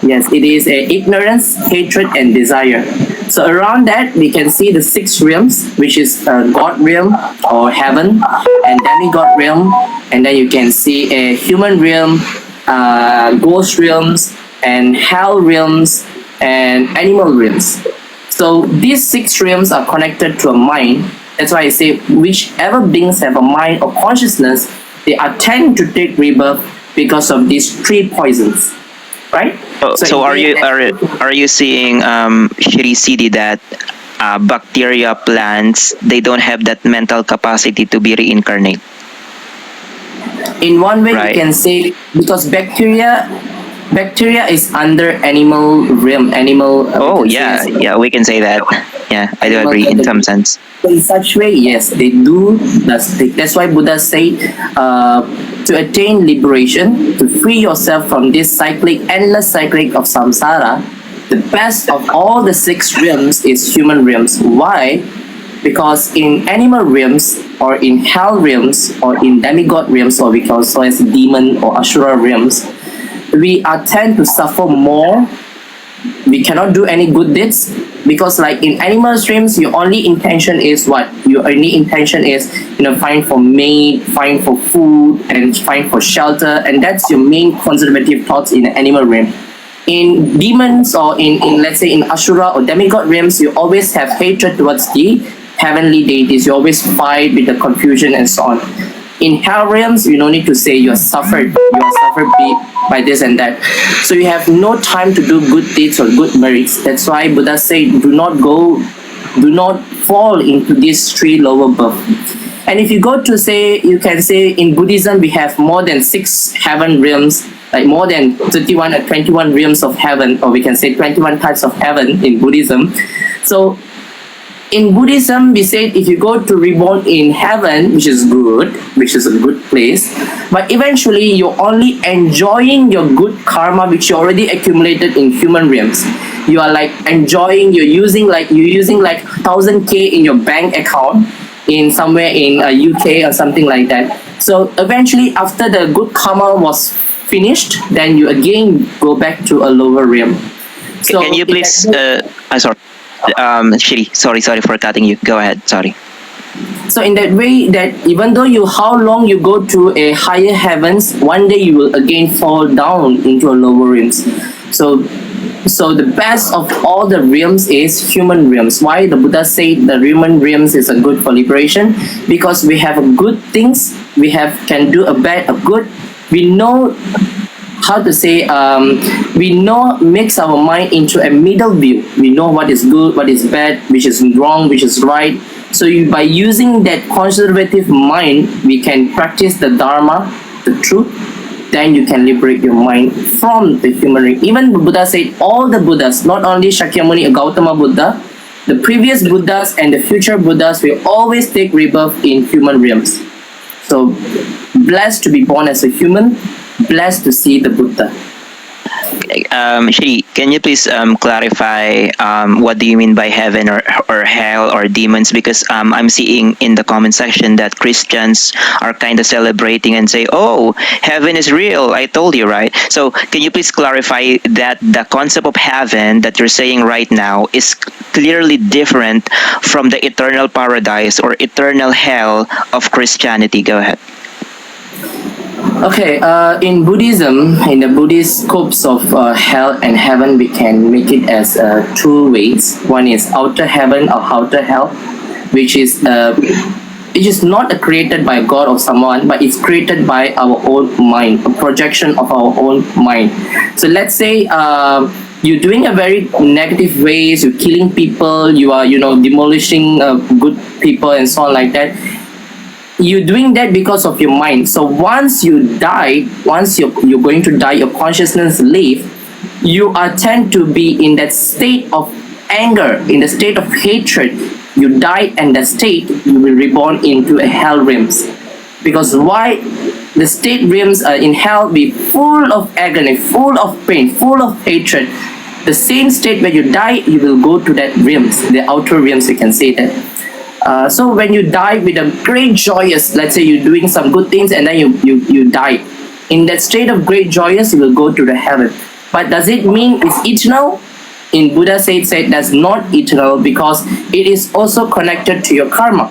Yes, it is a ignorance, hatred, and desire. So around that, we can see the six realms, which is God realm or heaven, and demigod realm, and then you can see a human realm, ghost realms, and hell realms, and animal realms. So these six realms are connected to a mind. That's why I say whichever beings have a mind or consciousness, they are tend to take rebirth because of these three poisons. Right? So are you seeing, Shri Siddhi, that bacteria, plants, they don't have that mental capacity to be reincarnate? In one way, Right. you can say because bacteria is under animal realm. Oh yeah, we can say that. Yeah, I do agree in some sense. In such way, yes, they do. That's why Buddha said, to attain liberation, to free yourself from this endless cyclic of samsara, the best of all the six realms is human realms. Why? Because in animal realms, or in hell realms, or in demigod realms, or we can also as demon or asura realms, we are tend to suffer more. We cannot do any good deeds because, like in animal streams, your only intention is what? Your only intention is find for mate, find for food, and find for shelter, and that's your main conservative thoughts in the animal realm. In demons or in let's say in asura or demigod realms, you always have hatred towards the heavenly deities. You always fight with the confusion and so on. In hell realms, you don't need to say you are suffered by this and that. So you have no time to do good deeds or good merits. That's why Buddha said, do not fall into these three lower births. And if you go to say, you can say in Buddhism, we have more than 6 heaven realms, like more than 31 or 21 realms of heaven, or we can say 21 types of heaven in Buddhism. So in Buddhism, we said if you go to reborn in heaven, which is good, which is a good place, but eventually you're only enjoying your good karma which you already accumulated in human realms. You are like enjoying, you're using like 1000k in your bank account in somewhere in UK or something like that. So eventually, after the good karma was finished, then you again go back to a lower realm. So Can you please? Sorry, Shiri. Sorry for cutting you. Go ahead. Sorry. So in that way, that even though how long you go to a higher heavens, one day you will again fall down into a lower realms. So the best of all the realms is human realms. Why the Buddha said the human realms is a good for liberation? Because we have good things, can do a bad, a good. We know how to say, we know makes our mind into a middle view. We know what is good, what is bad, which is wrong, which is right. So by using that conservative mind, we can practice the Dharma, the truth. Then you can liberate your mind from the human realm. Even the Buddha said all the Buddhas, not only Shakyamuni or Gautama Buddha, the previous Buddhas and the future Buddhas will always take rebirth in human realms. So blessed to be born as a human, blessed to see the Buddha. Shri, can you please clarify what do you mean by heaven or hell or demons? Because I'm seeing in the comment section that Christians are kind of celebrating and say, "Oh, heaven is real. I told you, right?" So can you please clarify that the concept of heaven that you're saying right now is clearly different from the eternal paradise or eternal hell of Christianity? Go ahead. Okay, in Buddhism, in the Buddhist scopes of hell and heaven, we can make it as two ways. One is outer heaven or outer hell, which is not created by God or someone, but it's created by our own mind, a projection of our own mind. So let's say you're doing a very negative ways, you're killing people, you are demolishing good people and so on like that. You're doing that because of your mind. So once you die, once you're going to die, your consciousness leave, you are tend to be in that state of anger, in the state of hatred. You die and that state, you will reborn into a hell realms. Because why? The state realms in hell be full of agony, full of pain, full of hatred. The same state where you die, you will go to that realms, the outer realms, you can say that. So when you die with a great joyous, let's say you're doing some good things and then you die. In that state of great joyous, you will go to the heaven. But does it mean it's eternal? In Buddha said that's not eternal because it is also connected to your karma.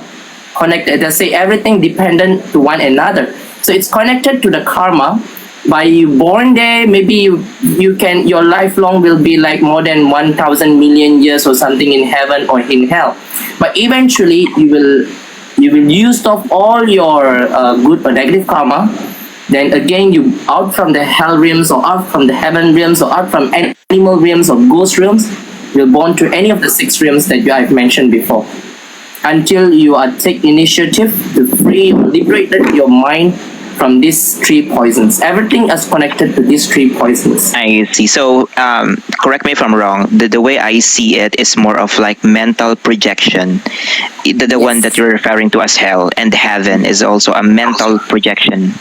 Connected, let's say everything dependent to one another. So it's connected to the karma. By you born there, maybe your lifelong will be like more than 1,000 million years or something in heaven or in hell. But eventually you will use up all your good or negative karma. Then again you out from the hell realms or out from the heaven realms or out from animal realms or ghost realms, you're born to any of the 6 realms that I've mentioned before. Until you are take initiative to free or liberate your mind from these 3 poisons. Everything is connected to these 3 poisons. I see. So, correct me if I'm wrong. The way I see it is more of like mental projection. The one that you're referring to as hell and heaven is also a mental projection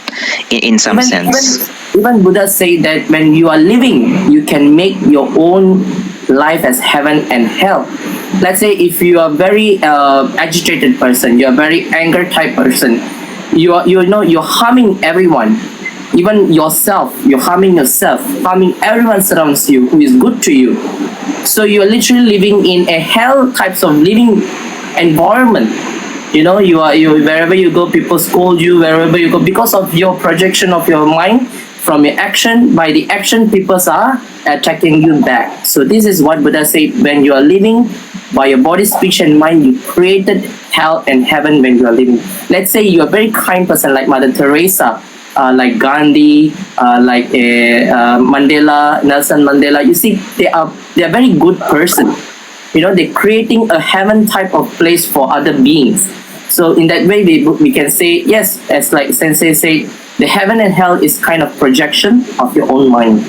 in some sense. Even Buddha say that when you are living, you can make your own life as heaven and hell. Let's say if you are very agitated person, you're a very anger type person, you're harming everyone, even yourself. You're harming yourself, harming everyone surrounds you who is good to you. So you're literally living in a hell types of living environment. You wherever you go, people scold you wherever you go because of your projection of your mind from your action, by the action people are attracting you back. So this is what Buddha said, when you are living by your body, speech and mind, you created hell and heaven when you are living. Let's say you're a very kind person like Mother Teresa, like Gandhi, like Mandela, Nelson Mandela. You see, they are very good person. They're creating a heaven type of place for other beings. So in that way, we can say, yes, as like Sensei said, the heaven and hell is kind of projection of your own mind.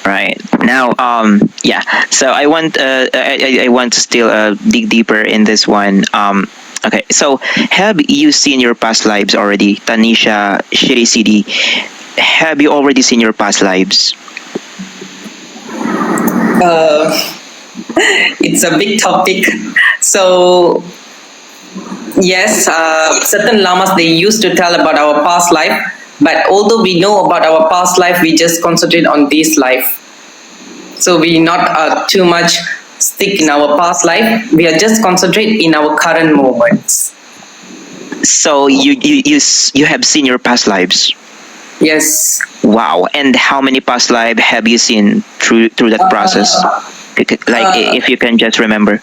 Right now, yeah. So I want, I want to still dig deeper in this one. Okay. So have you seen your past lives already, Tanisha, Shiri Sidi? Have you already seen your past lives? It's a big topic. So yes, certain lamas, they used to tell about our past life, but although we know about our past life, we just concentrate on this life. So we not too much stick in our past life. We are just concentrate in our current moments. So you have seen your past lives. Yes. Wow. And how many past lives have you seen through that process? Like if you can just remember.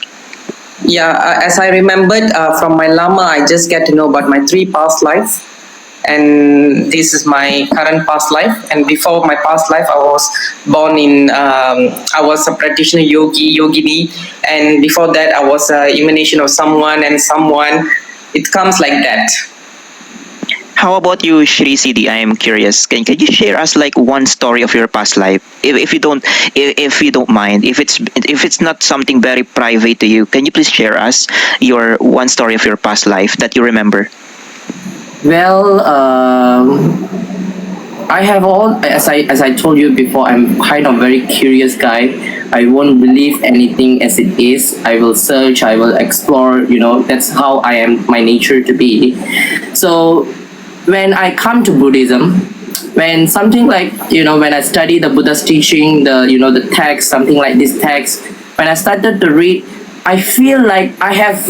Yeah, as I remembered from my lama, I just get to know about my 3 past lives, and this is my current past life. And before my past life, I was born in, I was a practitioner yogini, and before that, I was a emanation of someone and someone. It comes like that. How about you, Shri Sidi? I am curious. Can you share us like one story of your past life? If you don't, if you don't mind, if it's not something very private to you, can you please share us your one story of your past life that you remember? Well, I have as I told you before, I'm kind of very curious guy. I won't believe anything as it is. I will search, I will explore, that's how I am, my nature to be. So when I come to Buddhism, when something like, when I study the Buddha's teaching, the text, something like this text, when I started to read, I feel like I have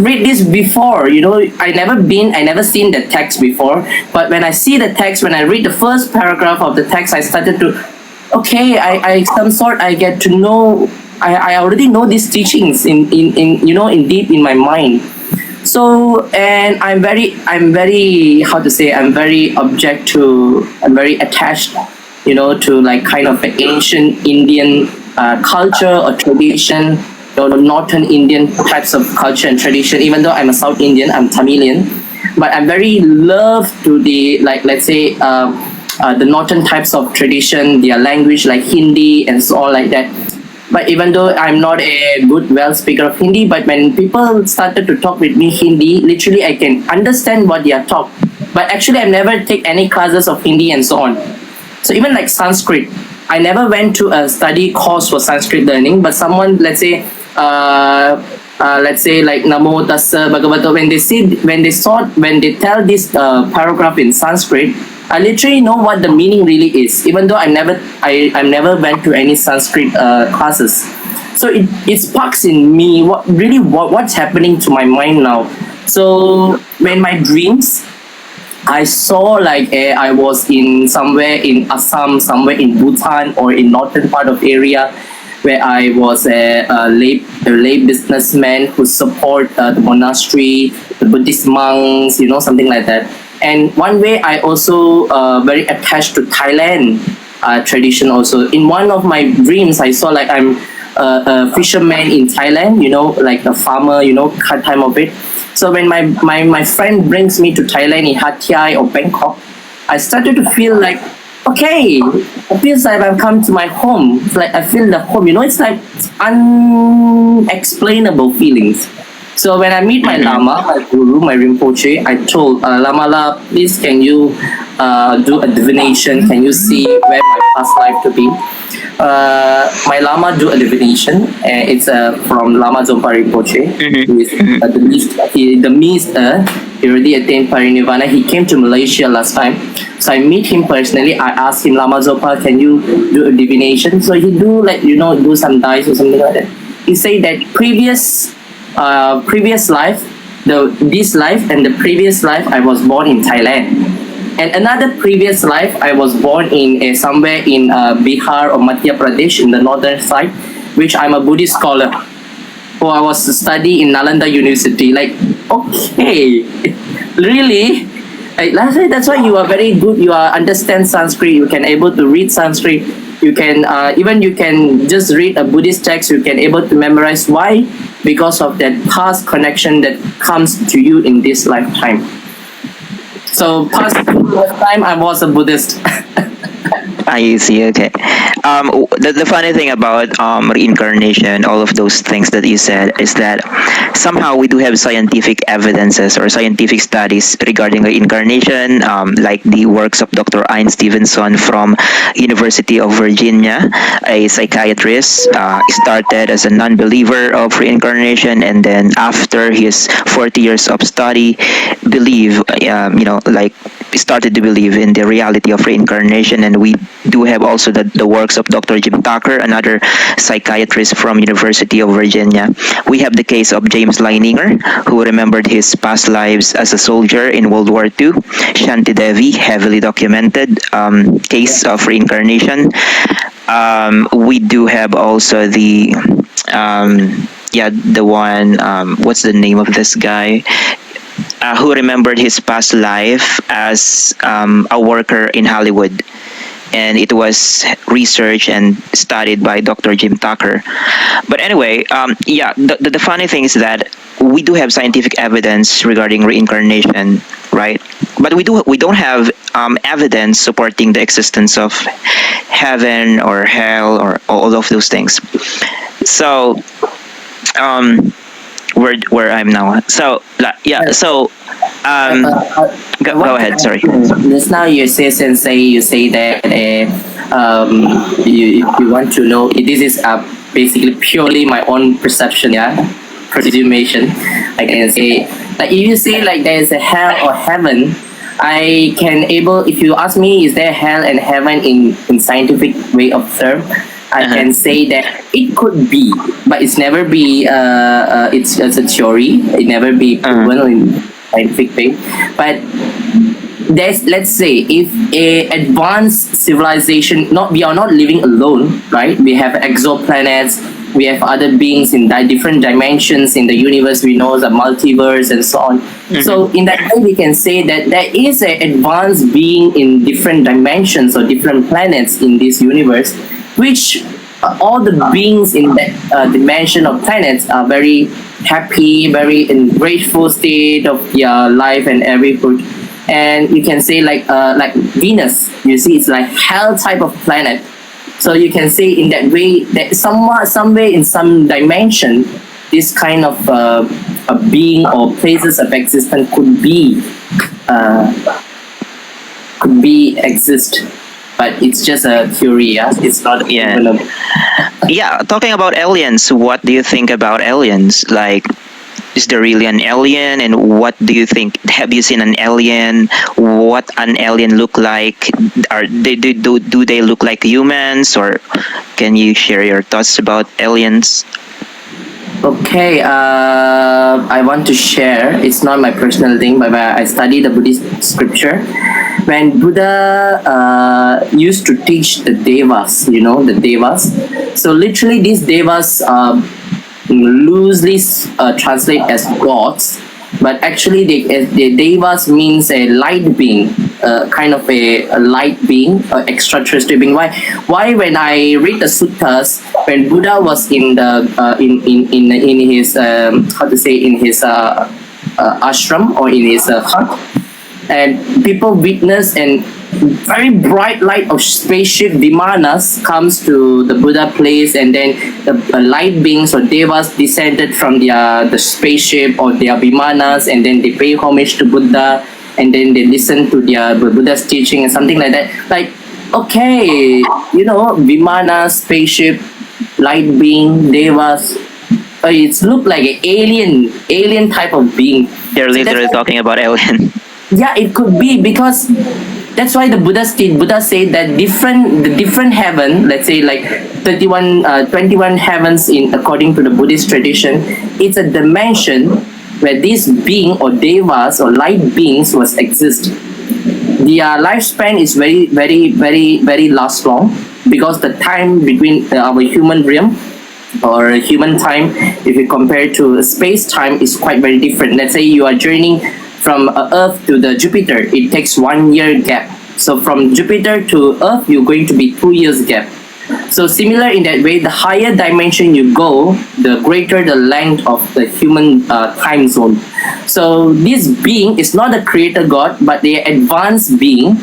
read this before. I never seen the text before. But when I see the text, when I read the first paragraph of the text, I started to, okay, I get to know. I already know these teachings in deep in my mind. So, and I'm very how to say, I'm very attached, to like kind of an ancient Indian culture or tradition, Northern Indian types of culture and tradition. Even though I'm a South Indian, I'm Tamilian, but I'm very loved to the, like, let's say, the Northern types of tradition, their language like Hindi and so on like that. But even though I'm not a good well speaker of Hindi, but when people started to talk with me Hindi, literally I can understand what they are talking. But actually I've never take any classes of Hindi and so on. So even like Sanskrit, I never went to a study course for Sanskrit learning, but someone, let's say like Namo Tassa Bhagavato, when they tell this paragraph in Sanskrit, I literally know what the meaning really is, even though I never went to any Sanskrit classes. So it sparks in me what's happening to my mind now. So when my dreams, I saw like I was in somewhere in Assam, somewhere in Bhutan, or in northern part of area, where I was a lay businessman who support the monastery, the Buddhist monks, something like that. And one way I also very attached to Thailand tradition also. In one of my dreams, I saw like I'm a fisherman in Thailand, like a farmer, time of it. So when my friend brings me to Thailand in Hat Yai or Bangkok, I started to feel like, okay, it feels like I've come to my home. It's like I feel the home, it's like unexplainable feelings. So when I meet my Lama, my Guru, my Rinpoche, I told Lama, please can you do a divination? Can you see where my past life to be? My Lama do a divination. It's from Lama Zompa Rinpoche. Who is the Mr. He already attained Parinirvana. He came to Malaysia last time. So I meet him personally. I asked him, Lama Zopa, can you do a divination? So he do like, do some dice or something like that. He said that previous life, this life and the previous life, I was born in Thailand. And another previous life, I was born in somewhere in Bihar or Madhya Pradesh in the northern side, which I'm a Buddhist scholar. Who I was to study in Nalanda University. Like, okay, really? Like, that's why you are very good. You are understand Sanskrit. You can able to read Sanskrit. You can even you can just read a Buddhist text. You can able to memorize. Why? Because of that past connection that comes to you in this lifetime. So past time, I was a Buddhist. I see. Okay. The funny thing about reincarnation, all of those things that you said, is that somehow we do have scientific evidences or scientific studies regarding reincarnation, like the works of Dr. Ian Stevenson from University of Virginia, a psychiatrist, started as a non-believer of reincarnation, and then after his 40 years of study, like started to believe in the reality of reincarnation. And we do have also the works of Dr. Jim Tucker, another psychiatrist from University of Virginia. We have the case of James Leininger, who remembered his past lives as a soldier in World War II. Shanti Devi, heavily documented case of reincarnation. We do have also the one, what's the name of this guy? Who remembered his past life as a worker in Hollywood. And it was researched and studied by Dr. Jim Tucker. But anyway, the funny thing is that we do have scientific evidence regarding reincarnation, right? But we don't have evidence supporting the existence of heaven or hell or all of those things. So, where I'm now. So go ahead. Sorry. Just now you say, Sensei, you say that you want to know. This is basically purely my own perception, yeah, presumation. I can say, like, if you say like there is a hell or heaven, I can able. If you ask me, is there hell and heaven in scientific way of term? I can say that it could be, but it's never be. It's just a theory. It never be proven in scientific way. But let's say if a advanced civilization, we are not living alone, right? We have exoplanets. We have other beings in different dimensions in the universe. We know the multiverse and so on. So in that way, we can say that there is an advanced being in different dimensions or different planets in this universe, which all the beings in that dimension of planets are very happy, very in grateful state of their life and everything. And you can say like Venus, you see, it's like hell type of planet. So you can say in that way that somewhere in some dimension, this kind of a being or places of existence could be exist. But it's just a theory, yeah? It's not Talking about aliens, what do you think about aliens? Like, is there really an alien, and what do you think? Have you seen an alien? What an alien look like? Do they look like humans, or can you share your thoughts about aliens? Okay, I want to share. It's not my personal thing, but I study the Buddhist scripture. When Buddha used to teach the devas, the devas. So literally, these devas loosely translate as gods, but actually the devas means a light being, kind of a light being, extraterrestrial being. Why when I read the suttas, when Buddha was in the in his in his ashram or in his hut, and people witness and very bright light of spaceship vimanas comes to the Buddha place, and then the light beings or devas descended from the spaceship or their vimanas, and then they pay homage to Buddha, and then they listen to their Buddha's teaching and something like that. Like, okay, vimana, spaceship, light being, devas. It's look like an alien type of being. They're literally talking about alien. Yeah, it could be, because that's why the Buddha said that the different heaven, let's say like 21 heavens according to the Buddhist tradition, it's a dimension where this being or devas or light beings was exist. their lifespan is very last long, because the time between our human realm or human time, if you compare to space time, is quite very different. Let's say you are journeying from Earth to the Jupiter, it takes 1 year gap. So from Jupiter to Earth, you're going to be 2 years gap. So similar in that way, the higher dimension you go, the greater the length of the human time zone. So this being is not a creator God, but they are advanced being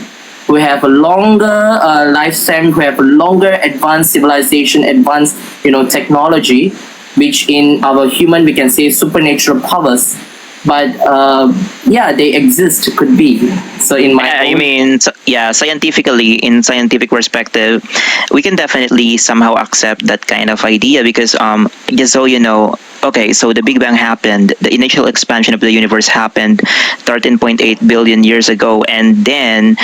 who have a longer lifespan, who have a longer advanced civilization, advanced technology, which in our human we can say supernatural powers. But yeah, they exist, could be. So in my I own- mean, yeah, scientifically, in scientific perspective, we can definitely somehow accept that kind of idea because, just so you know, okay, so the Big Bang happened, the initial expansion of the universe happened 13.8 billion years ago, and then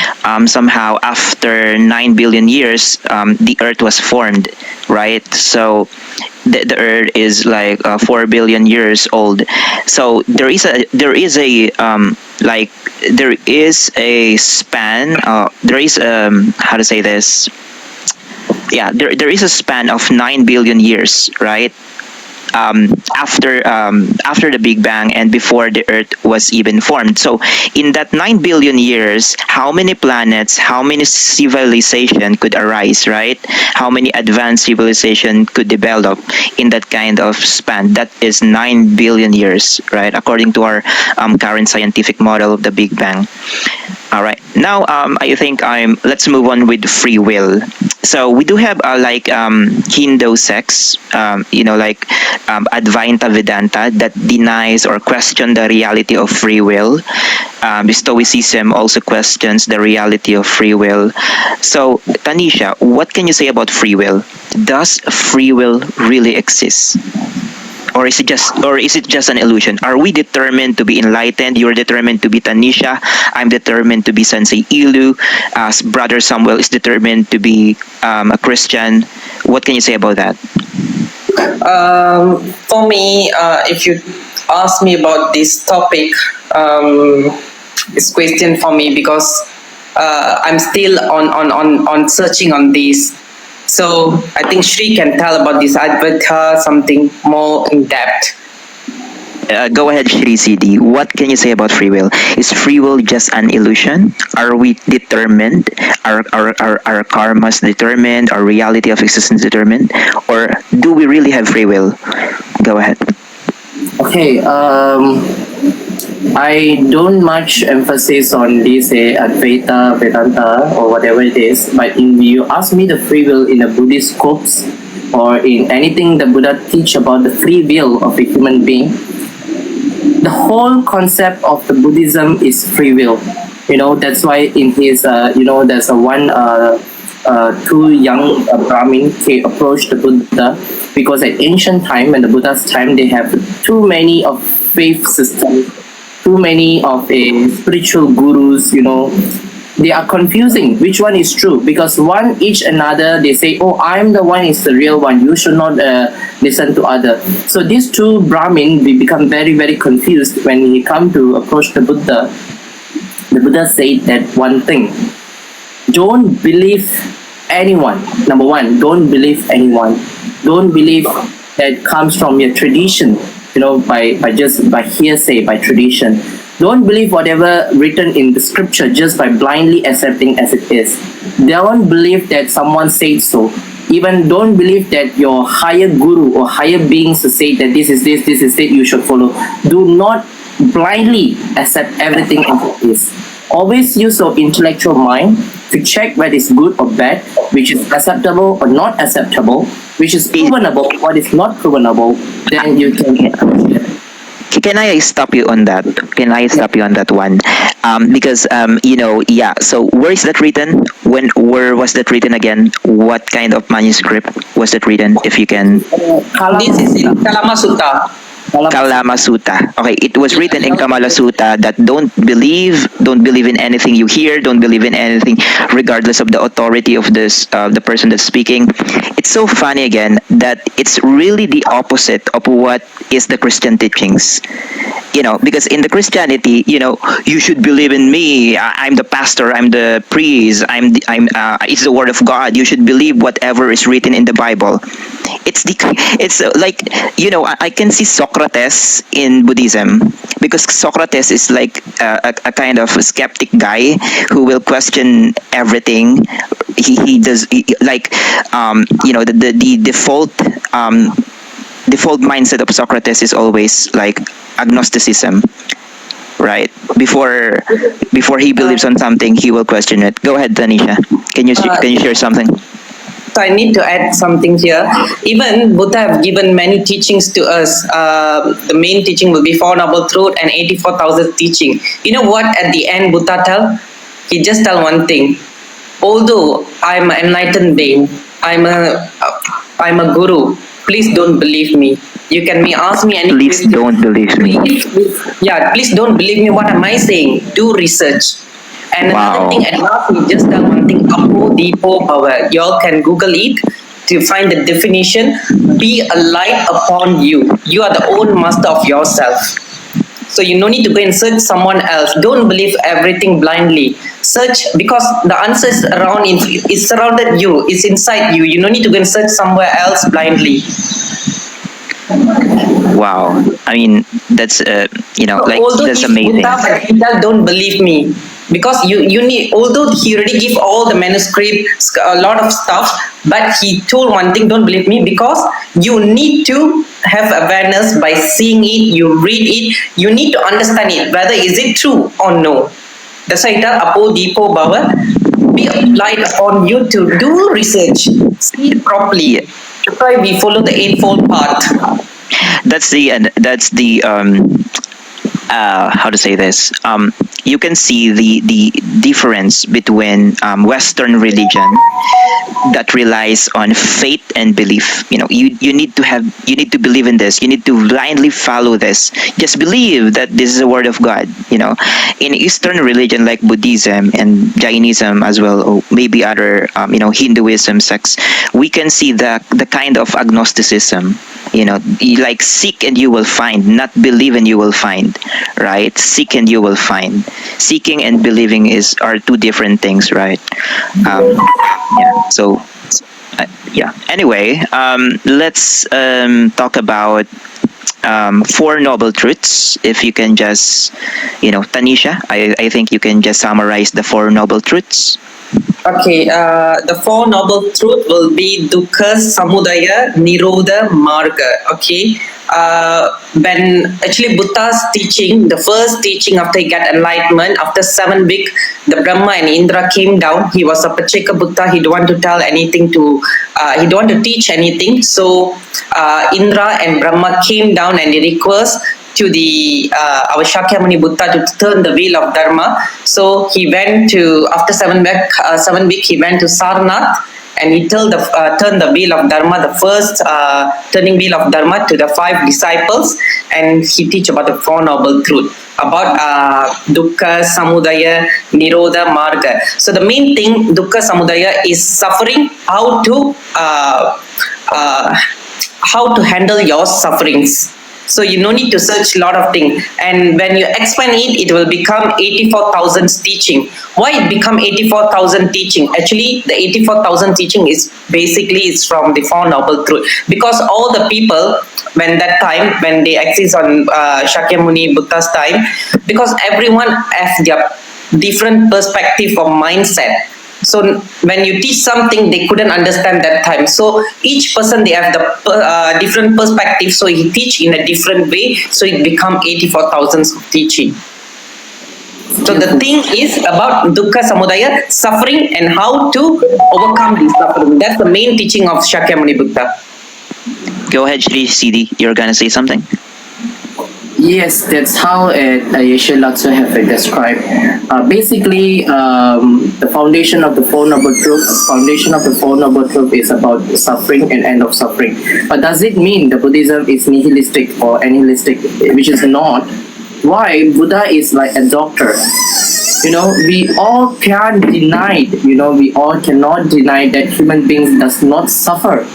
somehow after 9 billion years, the Earth was formed, right? So the Earth is like 4 billion years old. So there is a like there is a span. There is how to say this? Yeah, there is a span of 9 billion years, right? After the Big Bang and before the Earth was even formed. So in that 9 billion years, how many planets, how many civilization could arise, right? How many advanced civilization could develop in that kind of span? That is 9 billion years, right? According to our current scientific model of the Big Bang. All right. Now, I think let's move on with free will. So we do have like Hindu sects, like Advaita Vedanta that denies or question the reality of free will. Stoicism also questions the reality of free will. So, Tanisha, what can you say about free will? Does free will really exist? Or is it just an illusion? Are we determined to be enlightened? You're determined to be Tanisha. I'm determined to be Sensei Ilu. Brother Samuel is determined to be a Christian. What can you say about that? For me, if you ask me about this topic, it's question for me because I'm still on searching on this. So I think Shri can tell about this Advaita something more in depth. Go ahead, Shri CD. What can you say about free will? Is free will just an illusion? Are we determined? Are karmas determined? Are reality of existence determined? Or do we really have free will? Go ahead. Okay, I don't much emphasis on this Advaita, Vedanta, or whatever it is. But if you ask me the free will in a Buddhist scopes or in anything the Buddha teach about the free will of a human being, the whole concept of the Buddhism is free will. That's why in his there's two young Brahmin approached the Buddha because at ancient time and the Buddha's time they have too many of faith systems, too many of a spiritual gurus. They are confusing which one is true because one each another they say, oh, I'm the one is the real one, you should not listen to other. So these two Brahmin we become very confused when he come to approach the Buddha. The Buddha said that one thing: don't believe anyone. Number one, don't believe anyone. Don't believe that comes from your tradition, by hearsay, by tradition. Don't believe whatever written in the scripture just by blindly accepting as it is. Don't believe that someone said so. Even don't believe that your higher guru or higher beings say that this is it, you should follow. Do not blindly accept everything as it is. Always use your intellectual mind to check what is good or bad, which is acceptable or not acceptable, which is provenable, what is not provenable. Then you can. Can I stop you on that? Can I stop you on that one? Because yeah. So where is that written? Where was that written again? What kind of manuscript was that written? If you can. This is in Kalama Sutta. Kalama Sutta. Okay, it was written in Kamala Sutta that don't believe in anything you hear, don't believe in anything, regardless of the authority of the person that's speaking. It's so funny again that it's really the opposite of what is the Christian teachings. Because in the Christianity, you should believe in me. I'm the pastor. I'm the priest. It's the word of God. You should believe whatever is written in the Bible. It's like I can see Socrates in Buddhism, because Socrates is like a kind of skeptic guy who will question everything. He does like the default mindset of Socrates is always like agnosticism, right? Before he believes on something, he will question it. Go ahead, Tanisha. Can you share something? So I need to add something here. Even Buddha have given many teachings to us. The main teaching will be Four Noble Truth and 84,000 teaching. You know what at the end Buddha tell? He just tell one thing. Although I'm an enlightened being, I'm a guru. Please don't believe me. You can ask me any Please question. don't believe me. Please don't believe me. What am I saying? Do research. And another Wow. thing, at last, we just tell one thing: Apo Deepo Bhava. Y'all can Google it to find the definition. Be a light upon you. You are the own master of yourself. So you no need to go and search someone else. Don't believe everything blindly. Search, because the answer is around. It's surrounded you. It's inside you. You no need to go and search somewhere else blindly. Wow. I mean, that's Although that's if amazing. Buddha but Gita don't believe me, because you need, although he already give all the manuscript, a lot of stuff, but he told one thing: don't believe me, because you need to have awareness by seeing it. You read it, you need to understand it, whether is it true or no. That's why I tell Apo Deepo Bhava, be applied upon you to do research, see it properly. That's why we follow the eightfold path. That's the how to say this, you can see the difference between Western religion that relies on faith and belief. You need to believe in this. You need to blindly follow this. Just believe that this is the word of God. In Eastern religion like Buddhism and Jainism as well, or maybe other Hinduism sects, we can see the kind of agnosticism. Like seek and you will find, not believe and you will find, right? Seek and you will find. Seeking and believing are two different things, right? Yeah. So yeah. Anyway, let's talk about Four Noble Truths. If you can just, Tanisha, I think you can just summarize the Four Noble Truths. Okay, the Four Noble Truth will be Dukkha, Samudaya, Nirodha, Marga. Okay, when actually Buddha's teaching, the first teaching after he got enlightenment, after 7 weeks, the Brahma and Indra came down. He was a Pacheka Buddha. He don't want to tell anything he don't want to teach anything. So Indra and Brahma came down and they request to the our Shakyamuni Buddha to turn the wheel of Dharma. So he went to, after 7 weeks, he went to Sarnath and he turned the wheel of Dharma, the first turning wheel of Dharma to the 5 disciples, and he teach about the Four Noble Truth, about Dukkha, Samudaya, Nirodha, Marga. So the main thing, Dukkha, Samudaya, is suffering, how to handle your sufferings. So you no need to search a lot of things. And when you expand it, it will become 84,000 teaching. Why it become 84,000 teaching? Actually, the 84,000 teaching is from the Four Noble Truth. Because all the people, when they exist on Shakyamuni Buddha's time, because everyone has their different perspective or mindset. So when you teach something, they couldn't understand that time. So each person, they have the different perspective. So he teach in a different way. So it become 84,000 of teaching. So the thing is about Dukkha, Samudaya, suffering, and how to overcome this suffering. That's the main teaching of Shakyamuni Buddha. Go ahead, Shri Siddhi. You're gonna say something. Yes, that's how Yeshe Latso have it described. Basically, the foundation of the Four Noble Truth is about suffering and end of suffering. But does it mean the Buddhism is nihilistic or annihilistic, which is not? Why? Buddha is like a doctor. We all can't deny, we all cannot deny that human beings does not suffer.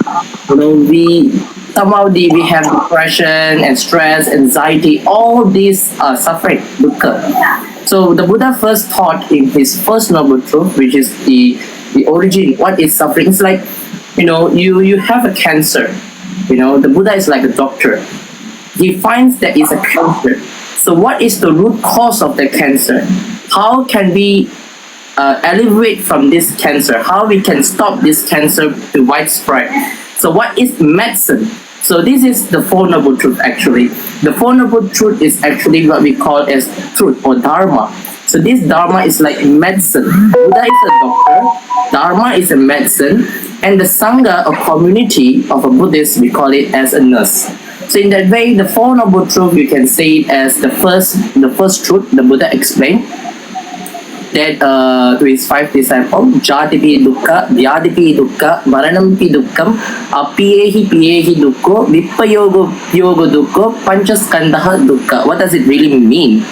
We somehow we have depression and stress, anxiety, all these are suffering, dukkha. So the Buddha first taught in his first noble truth, which is the origin, what is suffering. It's like, you have a cancer. The Buddha is like a doctor. He finds that it's a cancer. So what is the root cause of the cancer? How can we alleviate from this cancer? How we can stop this cancer to widespread? So what is medicine? So this is the Four Noble Truth actually. The Four Noble Truth is actually what we call as truth or dharma. So this dharma is like medicine. Buddha is a doctor, dharma is a medicine, and the sangha or community of a Buddhist, we call it as a nurse. So in that way, the Four Noble Truth, you can say it as the first truth the Buddha explained, that to his five disciples, Jatipi dukkha, Vyadipi dukkha, Maranampi dukkham, Apiyehi dukkho, Vipayogo dukkho, Panchaskandaha dukkha. What does it really mean?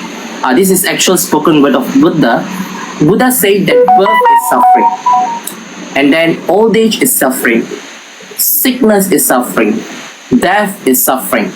This is actual spoken word of Buddha. Buddha said that birth is suffering, and then old age is suffering, sickness is suffering, death is suffering,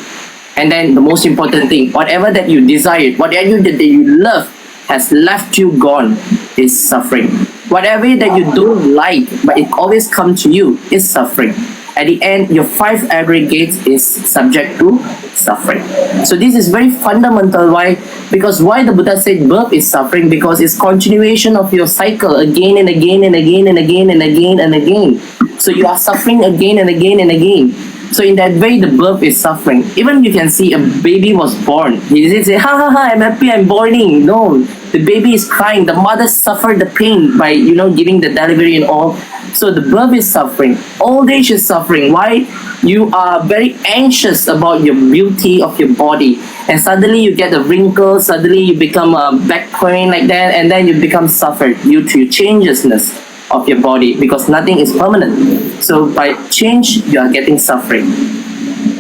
and then the most important thing, whatever that you desired, whatever that you love has left you gone is suffering. Whatever that you don't like but it always comes to you is suffering. At the end, your five aggregates is subject to suffering. So this is very fundamental. Why? Because why the Buddha said birth is suffering? Because it's continuation of your cycle again and again and again and again and again and again. So you are suffering again and again and again. So in that way, the birth is suffering. Even you can see a baby was born. He didn't say, ha ha ha, I'm happy, I'm borning. No, the baby is crying. The mother suffered the pain by, giving the delivery and all. So the birth is suffering. Old age is suffering. Why? You are very anxious about your beauty of your body. And suddenly you get a wrinkle, suddenly you become a back pain like that, and then you become suffered due to changelessness of your body, because nothing is permanent. So by change, you are getting suffering,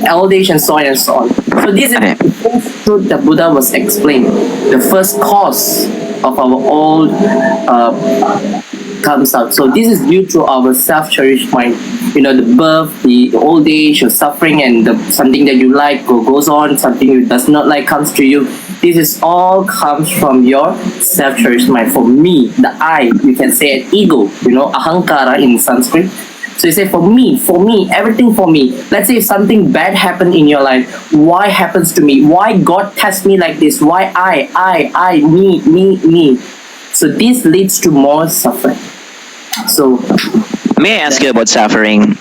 old age, and so on and so on. So this is the first truth that Buddha was explaining. The first cause of our old comes out. So this is due to our self-cherished mind. The birth, the old age, your suffering, and something that you like goes on, something you does not like comes to you. This is all comes from your self-cherished mind. For me, the I, you can say an ego, ahankara in Sanskrit. So you say for me, everything for me. Let's say if something bad happened in your life, why happens to me? Why God tests me like this? Why I, me? So this leads to more suffering. So May I ask you about suffering?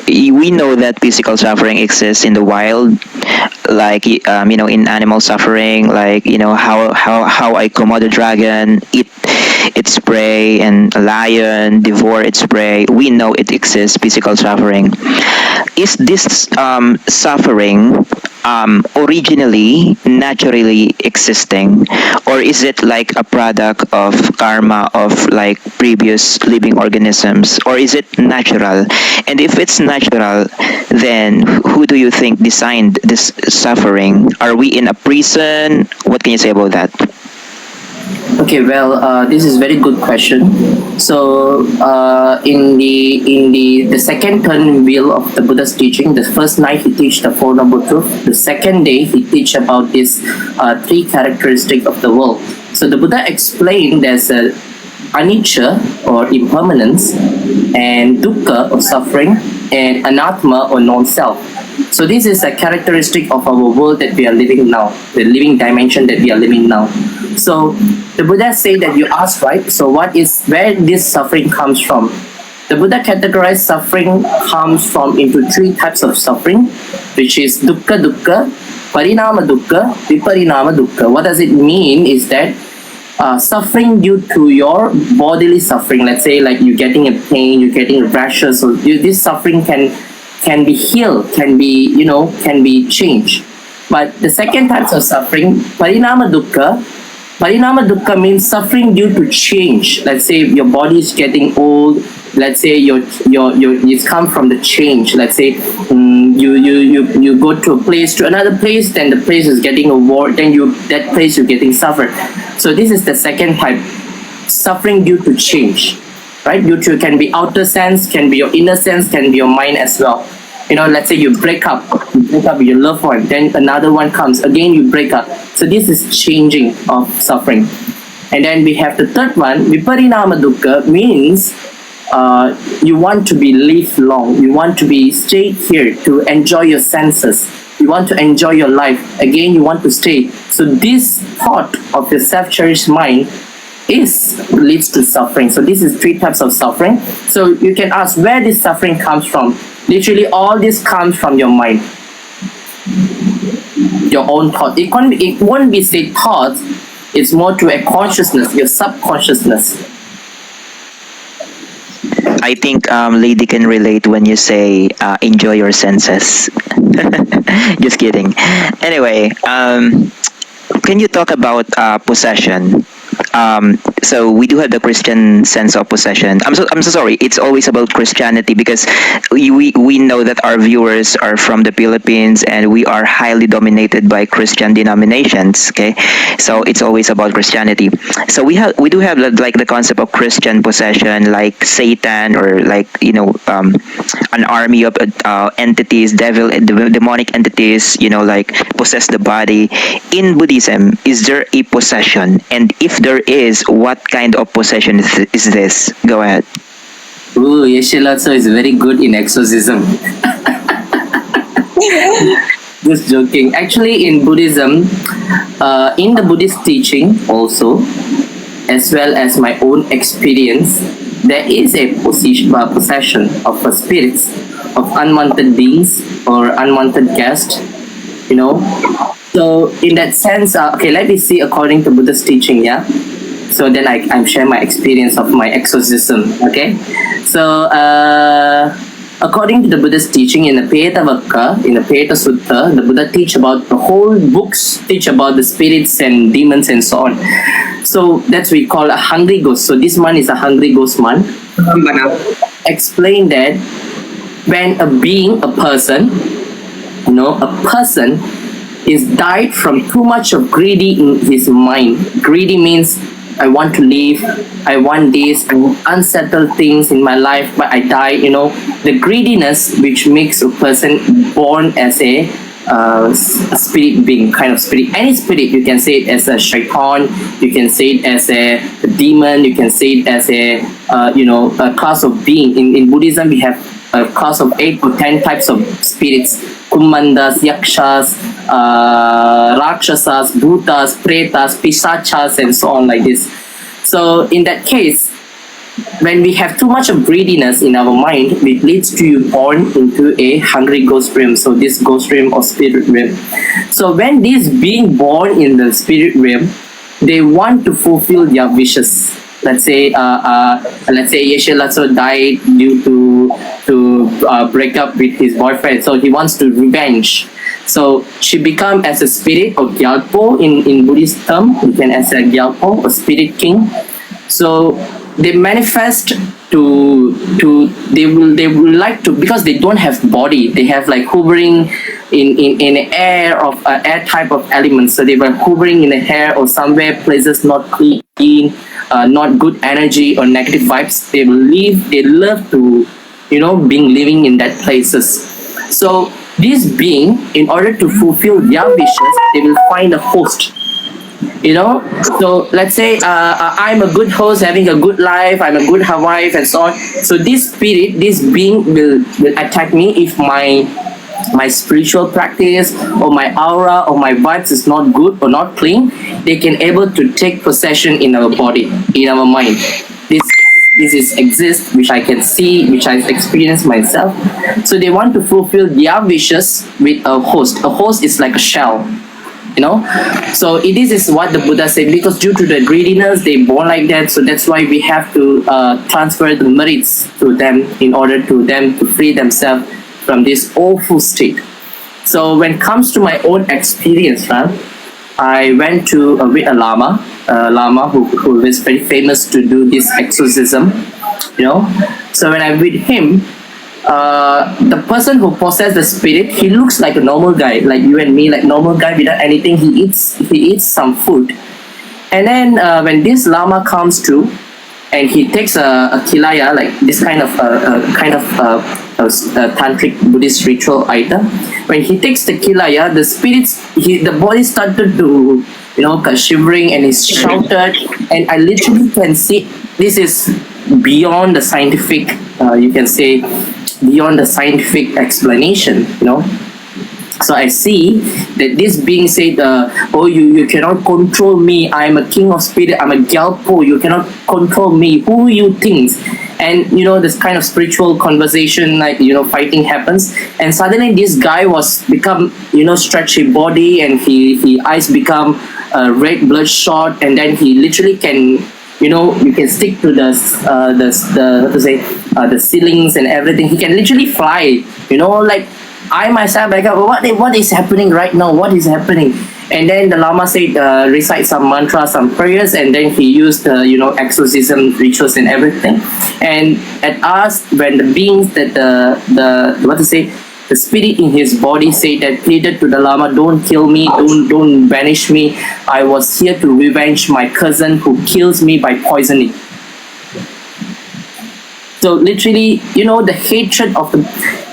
We know that physical suffering exists in the wild, like in animal suffering, like how I Komodo dragon eat its prey and a lion devour its prey. We know it exists, physical suffering. Is this suffering originally naturally existing, or is it like a product of karma of like previous living organisms, or is it natural? And if it's natural, then who do you think designed this suffering? Are we in a prison? What can you say about that? okay, well, this is very good question. So in the second turn wheel of the Buddha's teaching, the first night he teach the Four Noble Truths. The second day he teach about these three characteristics of the world. So the Buddha explained there's a anicca or impermanence, and dukkha or suffering, and anatma or non-self. So this is a characteristic of our world that we are living now, the living dimension that we are living now. So the Buddha say that you ask, right? So where this suffering comes from? The Buddha categorized suffering comes from into three types of suffering, which is dukkha, parinama dukkha, viparinama dukkha. What does it mean is that suffering due to your bodily suffering, let's say like you're getting a pain, you're getting rashes, so this suffering can be healed, can be changed. But the second type of suffering, parinama dukkha. Parinama dukkha means suffering due to change. Let's say your body is getting old. Let's say your it's come from the change. Let's say you go to a place to another place, then the place is getting a war. Then that place you're getting suffered. So this is the second type, suffering due to change, right? Due to, can be outer sense, can be your inner sense, can be your mind as well. Let's say you break up with your loved one, then another one comes, again you break up. So this is changing of suffering. And then we have the third one, viparinama dukkha, means you want to be live long, you want to be stay here to enjoy your senses, you want to enjoy your life, again you want to stay. So this thought of your self-cherished mind leads to suffering. So this is three types of suffering. So you can ask where this suffering comes from. Literally all this comes from your mind, your own thought. It won't be say thoughts, it's more to a consciousness, your subconsciousness. I think lady can relate when you say enjoy your senses. Just kidding. Anyway, can you talk about possession? So we do have the Christian sense of possession. I'm so sorry. It's always about Christianity because we know that our viewers are from the Philippines and we are highly dominated by Christian denominations. Okay, so it's always about Christianity. So we do have like the concept of Christian possession, like Satan, or like an army of entities, demonic entities, like possess the body. In Buddhism, is there a possession? And if there is, what kind of possession is this? Go ahead. Ooh, Yeshilatsu is very good in exorcism. Just joking. Actually, in Buddhism, in the Buddhist teaching also, as well as my own experience, there is a possession of spirits, of unwanted beings or unwanted guests, So in that sense, okay, let me see according to Buddhist teaching, yeah? So then I'm share my experience of my exorcism, okay? So according to the Buddhist teaching in the Petavakka, in the Peta Sutta, the Buddha teach about the whole books, teach about the spirits and demons and so on. So that's what we call a hungry ghost. So this one is a hungry ghost man. I'm gonna explain that when a person, a person is died from too much of greedy in his mind. Greedy means I want to live, I want this, I want unsettled things in my life, but I die, the greediness which makes a person born as a spirit being, kind of spirit. Any spirit, you can say it as a shaitan, you can say it as a demon, you can say it as a class of being. In Buddhism, we have a class of 8 or 10 types of spirits: kumandas, yakshas, rakshasas, bhutas, pretas, pisachas, and so on like this. So in that case, when we have too much of greediness in our mind, it leads to you born into a hungry ghost realm. So this ghost realm or spirit realm. So when these being born in the spirit realm, they want to fulfill their wishes. Let's say Yeshe died due to break up with his boyfriend, so he wants to revenge. So she become as a spirit of Gyalpo in Buddhist term, you can as a Gyalpo or spirit king. So they manifest they will like to, because they don't have body, they have like hovering in air of air type of elements. So they were hovering in the air or somewhere places not clean, not good energy or negative vibes. They love to being living in that places. So this being, in order to fulfill their wishes, they will find a host. So let's say I'm a good host, having a good life, I'm a good wife, and so on. So this spirit, this being will attack me if my spiritual practice or my aura or my vibes is not good or not clean. They can able to take possession in our body, in our mind. This is exist, which I can see, which I experience myself. So they want to fulfill their wishes with a host. A host is like a shell. So this is what the Buddha said, because due to the greediness they born like that. So that's why we have to transfer the merits to them in order to them to free themselves from this awful state. So when it comes to my own experience, right, I went to with a lama who is very famous to do this exorcism, you know. So when I'm with him, the person who possessed the spirit, he looks like a normal guy, like you and me, like normal guy without anything. He eats some food, and then when this lama comes to, and he takes a kilaya, like this kind of tantric Buddhist ritual item. When he takes the kilaya, the spirits, the body started to, shivering, and he shouted, and I literally can see this is beyond the scientific, you can say, beyond the scientific explanation, So I see that this being said, oh, you cannot control me. I'm a king of spirit. I'm a Gyalpo. You cannot control me. Who you think? And this kind of spiritual conversation, like fighting happens. And suddenly this guy was become stretchy body, and he eyes become red bloodshot, and then he literally can you can stick to the what to say the ceilings and everything. He can literally fly. Like. I myself, like, what is happening right now? What is happening? And then the Lama said, recite some mantras, some prayers, and then he used exorcism rituals and everything. And at us, when the beings that the spirit in his body said that, pleaded to the Lama, don't kill me, don't banish me. I was here to revenge my cousin who kills me by poisoning. So literally, the hatred of the,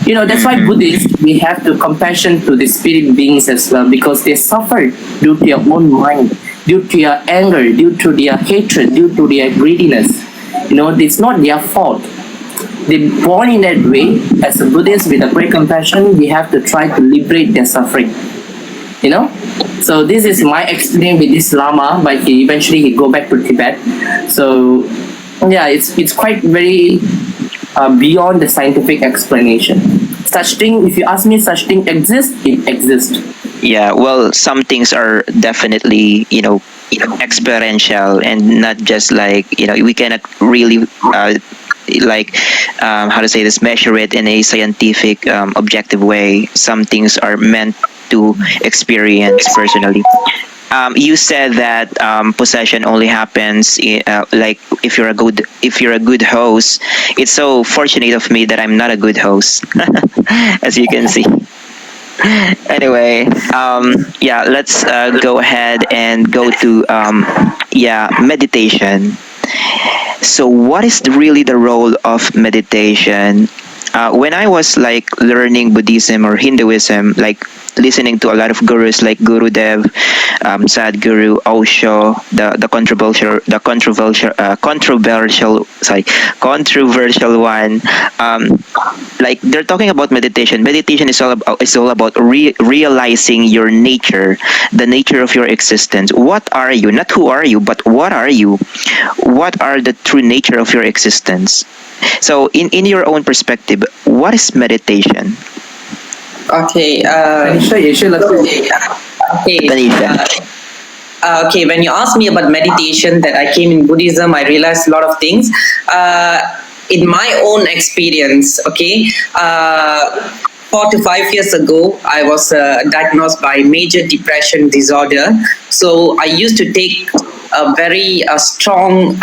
that's why Buddhists, we have to compassion to the spirit beings as well, because they suffer due to their own mind, due to their anger, due to their hatred, due to their greediness. It's not their fault. They're born in that way. As a Buddhist, with a great compassion, we have to try to liberate their suffering. So this is my experience with this Lama, but he eventually go back to Tibet. So yeah, it's quite very beyond the scientific explanation. Such thing, if you ask me, such thing exists, it exists. Yeah, well, some things are definitely, experiential, and not just like, we cannot really how to say this, measure it in a scientific, objective way. Some things are meant to experience personally. You said that possession only happens like if you're a good host. It's so fortunate of me that I'm not a good host, as you can see. Anyway, yeah, let's go ahead and go to meditation. So, what is really the role of meditation? When I was like learning Buddhism or Hinduism, like listening to a lot of gurus like Gurudev, Sadhguru, Osho, the controversial one, like they're talking about meditation. Meditation is all about realizing your nature, the nature of your existence. What are you? Not who are you, but what are you? What are the true nature of your existence? So, in your own perspective, what is meditation? Okay. Okay, when you asked me about meditation, that I came in Buddhism, I realized a lot of things. In my own experience, 4 to 5 years ago, I was diagnosed by major depression disorder. So I used to take a very strong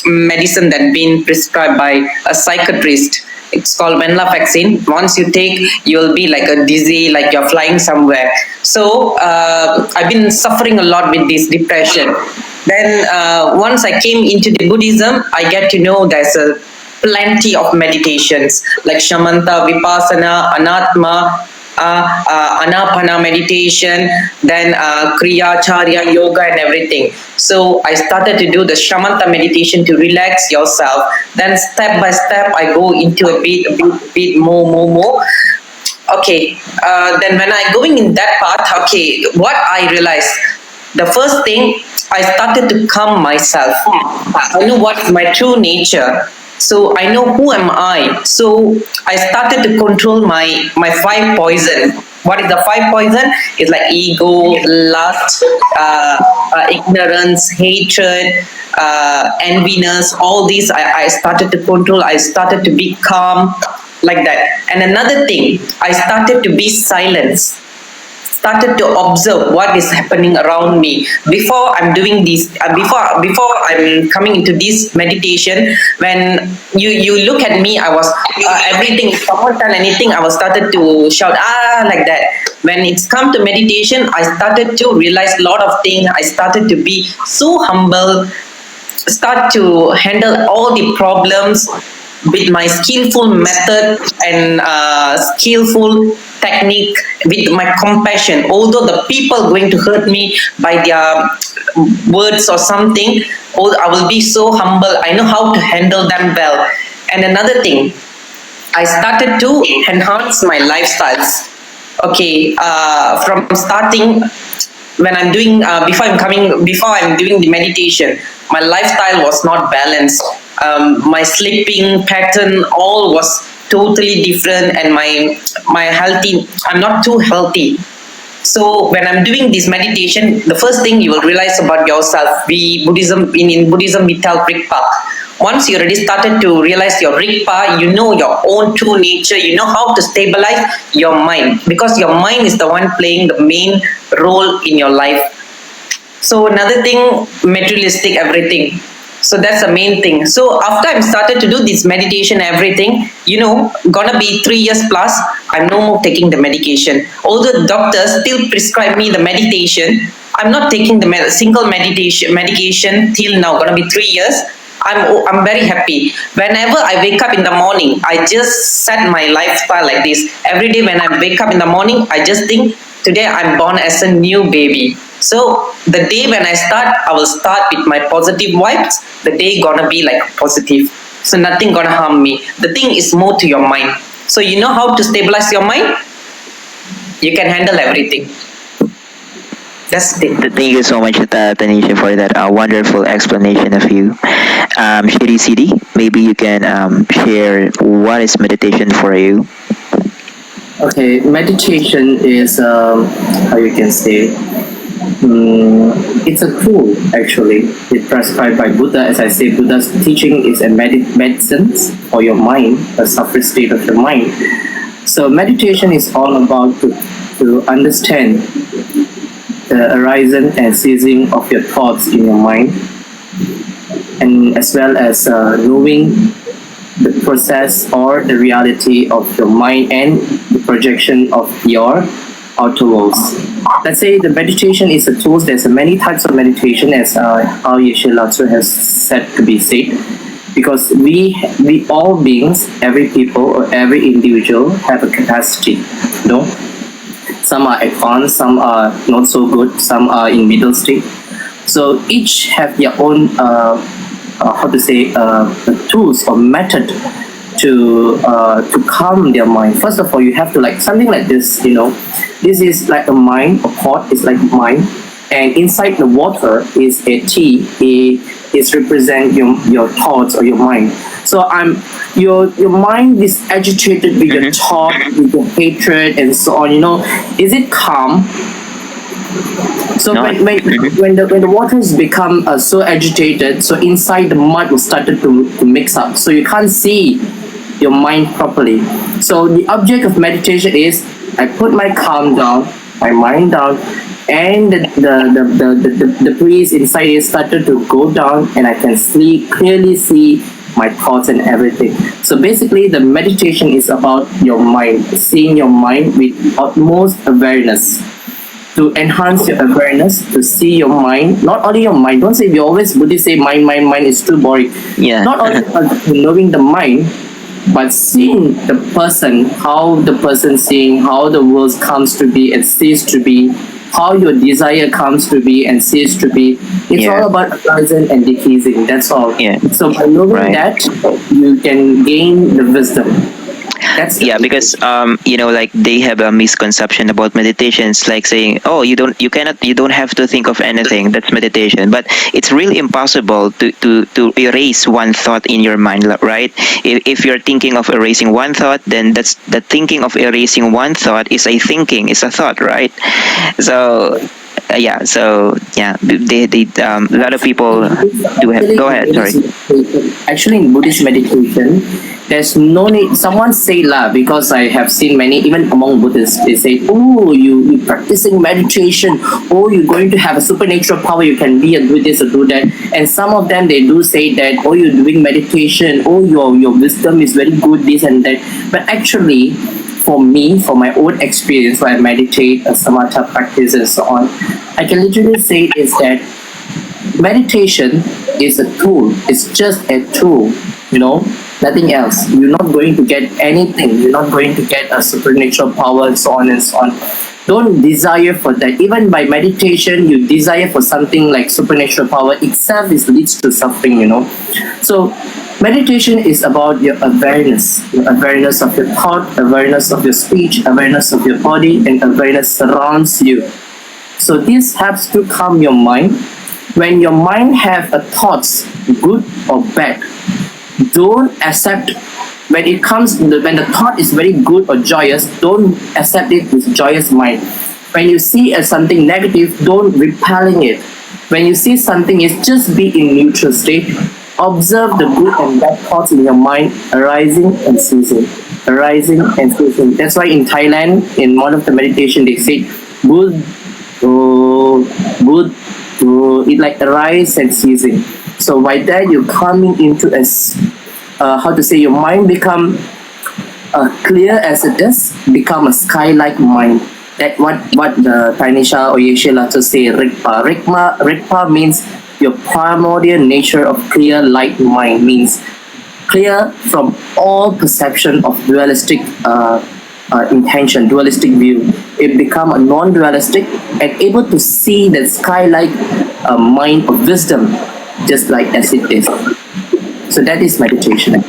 medicine that been prescribed by a psychiatrist. It's called venlafaxine. Once you take, you'll be like a dizzy, like you're flying somewhere. So I've been suffering a lot with this depression. Then once I came into the Buddhism, I get to know there's a plenty of meditations like Shamanta, Vipassana, Anatma, Anapana meditation, then Kriya, Charya, yoga, and everything. So I started to do the Shamanta meditation to relax yourself. Then step by step, I go into a bit more. Okay, then when I going in that path, okay, what I realized, the first thing, I started to calm myself. I know what's my true nature. So I know who am I. So I started to control my 5 poison. What is the 5 poison? It's like ego, lust, ignorance, hatred, enviness. All these I started to control. I started to be calm. like that. And another thing, I started to be silenced, started to observe what is happening around me before I'm doing this, before I'm coming into this meditation. When you look at me, I was everything, if someone tell anything, I was started to shout like that. When it's come to meditation, I started to realize a lot of things. I started to be so humble, start to handle all the problems with my skillful method and skillful technique, with my compassion. Although the people going to hurt me by their words or something, I will be so humble. I know how to handle them well. And another thing, I started to enhance my lifestyles. Okay, from starting, when I'm doing before I'm doing the meditation, my lifestyle was not balanced. My sleeping pattern all was totally different, and my healthy, I'm not too healthy. So when I'm doing this meditation, the first thing you will realize about yourself, in Buddhism we tell Rigpa. Once you already started to realize your Rigpa, you know your own true nature, you know how to stabilize your mind, because your mind is the one playing the main role in your life. So another thing, materialistic everything. So that's the main thing. So after I started to do this meditation, everything, gonna be 3 years plus, I'm no more taking the medication. Although doctors still prescribe me the meditation, I'm not taking the single medication till now. Gonna be 3 years. I'm very happy. Whenever I wake up in the morning, I just set my lifestyle like this. Every day when I wake up in the morning, I just think, today I'm born as a new baby. So the day when I start, I will start with my positive vibes. The day gonna be like positive. So nothing gonna harm me. The thing is more to your mind. So you know how to stabilize your mind? You can handle everything. That's the thing. Thank you so much, Tanisha, for that wonderful explanation of you. Shiri City, maybe you can share what is meditation for you. Okay, meditation is how you can say, it's a tool actually. It's prescribed by Buddha. As I say, Buddha's teaching is a medicine for your mind, a suffered state of your mind. So meditation is all about to understand the arising and ceasing of your thoughts in your mind, and as well as knowing the process or the reality of your mind and the projection of your outer worlds. Let's say the meditation is a tool. There's many types of meditation, as how Yeshe Latsu has said to be said, because we all beings, every people or every individual have a capacity. Some are advanced, some are not so good, some are in middle state. So each have their own tools or method to calm their mind. First of all, you have to like something like this. This is like a mind. A pot is like mind, and inside the water is a tea. It represent your thoughts or your mind. So your mind is agitated with your thought, with your hatred, and so on. Is it calm? So when the waters become so agitated, so inside the mud will started to mix up. So you can't see your mind properly. So the object of meditation is, I put my calm down, my mind down, and the breeze inside it started to go down, and I can clearly see my thoughts and everything. So basically the meditation is about your mind, seeing your mind with utmost awareness, to enhance your awareness, to see your mind, not only your mind. Don't say, we always Buddhists say mind is too boring. Yeah. Not only knowing the mind, but seeing the person, how the person seeing, how the world comes to be and cease to be, how your desire comes to be and cease to be. It's all about arising and decreasing. That's all. Yeah. So by knowing that, you can gain the wisdom. Because like they have a misconception about meditation. It's like saying, oh, you don't have to think of anything. That's meditation. But it's really impossible to erase one thought in your mind, right? If you're thinking of erasing one thought, then that's the thinking of erasing one thought is a thinking, is a thought, right? So Yeah. So yeah, they a lot of people do have. Actually, Go in ahead. Sorry. Buddhist meditation, actually in Buddhist meditation, there's no need. Someone say lah, because I have seen many, even among Buddhists, they say, "Oh, you practicing meditation. Oh, you're going to have a supernatural power. You can be a do this or do that." And some of them they do say that, "Oh, you're doing meditation. Oh, your wisdom is very good. This and that." But actually, for me, for my own experience, when I meditate, a samatha practice, and so on, I can literally say is that meditation is a tool. It's just a tool, nothing else. You're not going to get anything. You're not going to get a supernatural power and so on and so on. Don't desire for that. Even by meditation, you desire for something like supernatural power itself is leads to suffering. So meditation is about your awareness of your thought, awareness of your speech, awareness of your body, and awareness surrounds you. So this helps to calm your mind. When your mind have a thoughts, good or bad, don't accept. When the thought is very good or joyous, don't accept it with joyous mind. When you see as something negative, don't repelling it. When you see something, is just be in neutral state. Observe the good and bad thoughts in your mind arising and ceasing, arising and ceasing. That's why in Thailand, in one of the meditation, they say good, good, it like arise and ceasing. So by that you're coming into how to say, your mind become clear as it is, become a sky-like mind. That what the Tanisha or Yeshe Lato say, Rigpa. Rigpa means your primordial nature of clear light mind, means clear from all perception of dualistic intention, dualistic view. It become a non-dualistic and able to see the sky-like mind of wisdom, just like as it is. So that is meditation.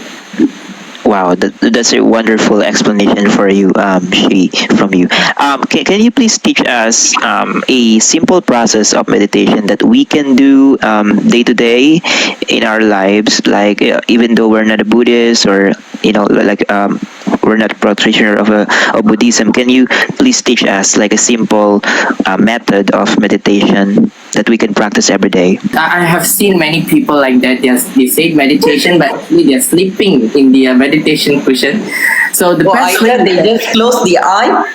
Wow, that's a wonderful explanation for you, from you. Can you please teach us a simple process of meditation that we can do day to day in our lives? Like even though we're not a Buddhist, or like we're not a practitioner of Buddhism, can you please teach us like a simple method of meditation that we can practice every day? I have seen many people like that. They say meditation, but actually they're sleeping in the meditation cushion. So the best way Either they just close the eye,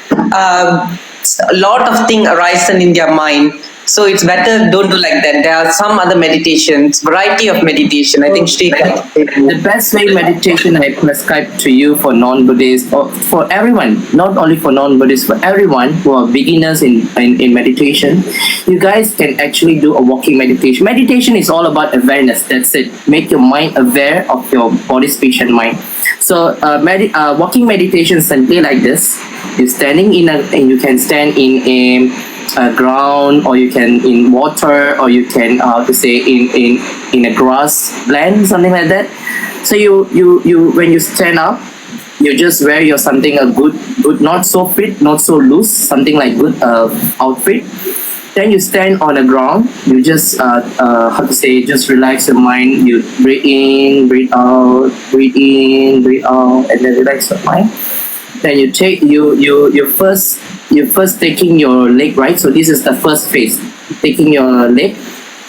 a lot of things arise in their mind. So it's better don't do like that. There are some other meditations, variety of meditation. I think Sri. the best way meditation I prescribe to you for non-Buddhists, or for everyone, not only for non-Buddhists, for everyone who are beginners in meditation, you guys can actually do a walking meditation. Meditation is all about awareness. That's it. Make your mind aware of your body, speech, and mind. So walking meditation is simply like this. You're standing and you can stand in a ground, or you can in water, or you can to say in a grass land, something like that. So you when you stand up, you just wear your something a good, not so fit, not so loose, something like good outfit. Then you stand on the ground. You just how to say, just relax your mind. You breathe in, breathe out, breathe in, breathe out, and then relax your mind. Then you take you first taking your leg, right? So this is the first phase, taking your leg,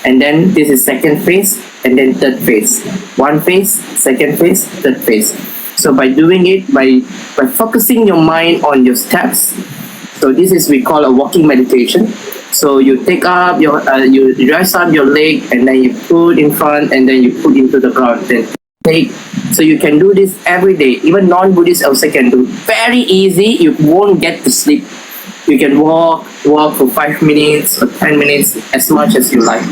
and then this is second phase, and then third phase. One phase, second phase, third phase. So by doing it, by focusing your mind on your steps, so this is we call a walking meditation. So you take up you rise up your leg, and then you put in front, and then you put into the ground. Then take. So you can do this every day. Even non-Buddhists also can do. Very easy. You won't get to sleep. You can walk for 5 minutes or 10 minutes, as much as you like.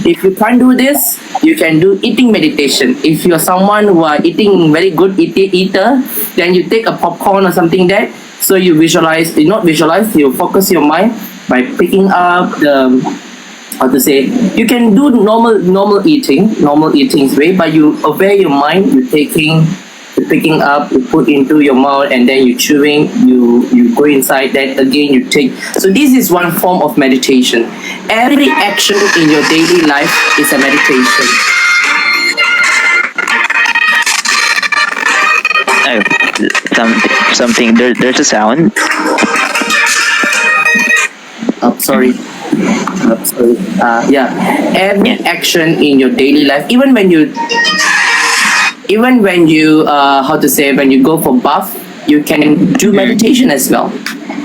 If you can't do this, you can do eating meditation. If you're someone who are eating very good eater, then you take a popcorn or something that. So you visualize, you focus your mind by picking up the, how to say, you can do normal eating way, but you aware your mind, you picking up, you put into your mouth, and then you chewing, you go inside, then again you take. So this is one form of meditation. Every action in your daily life is a meditation. Something there's a sound. Oh, sorry. Sorry. Yeah, every action in your daily life, even when you how to say, when you go for bath, you can do meditation as well.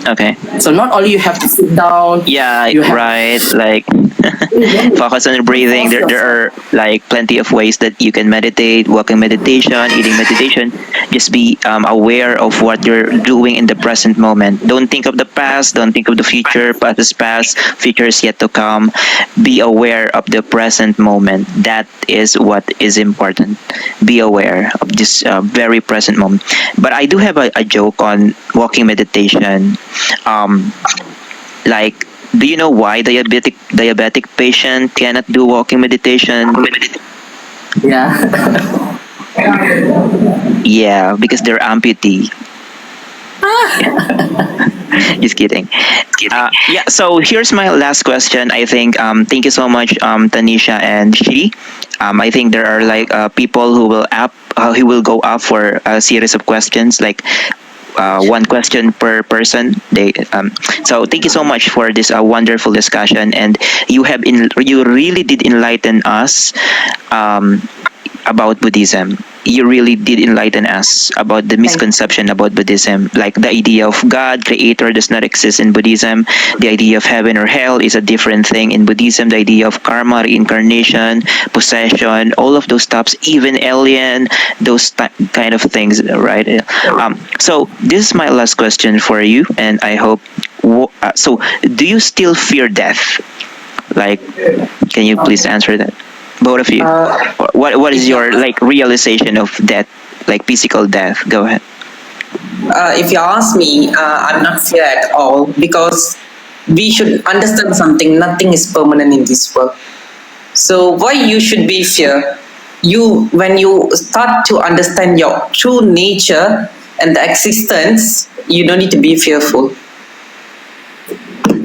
Okay. So not only you have to sit down, Yeah, you have right. Like to focus on the breathing. force There yourself. are like plenty of ways that you can meditate, walking meditation, eating meditation. Just be aware of what you're doing in the present moment. Don't think of the past. Don't think of the future. Past is past. Future is yet to come. Be aware of the present moment. That is what is important. Be aware of this very present moment. But I do have a joke on walking meditation. Um, like, do you know why diabetic patient cannot do walking meditation? Yeah. Yeah, because they're amputee. Just kidding. Yeah. So here's my last question. I think. Thank you so much, Tanisha and Shri. I think there are like people who will go up for a series of questions, like one question per person. So thank you so much for this wonderful discussion, and you really did enlighten us um, about Buddhism. You really did enlighten us about the Thank misconception about Buddhism. Like the idea of God, creator does not exist in Buddhism. The idea of heaven or hell is a different thing in Buddhism. The idea of karma, reincarnation, possession, all of those stuffs, even alien, kind of things, right? So this is my last question for you, and I hope. So, do you still fear death? Like, can you please answer that? Both of you. What is if you your like realization of death, like physical death? Go ahead. if you ask me, I'm not fear at all because we should understand something. Nothing is permanent in this world. So why you should be fear? You when you start to understand your true nature and the existence, you don't need to be fearful.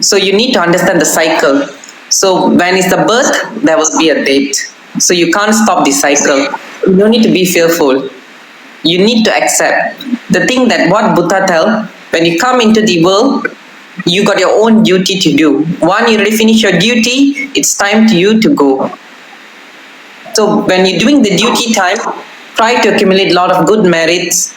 So you need to understand the cycle. So when is the birth, there will be a date. So you can't stop the cycle. You don't need to be fearful. You need to accept the thing that what Buddha tell. When you come into the world, you got your own duty to do. One, you already finish your duty. It's time to you to go. So when you're doing the duty time, try to accumulate a lot of good merits.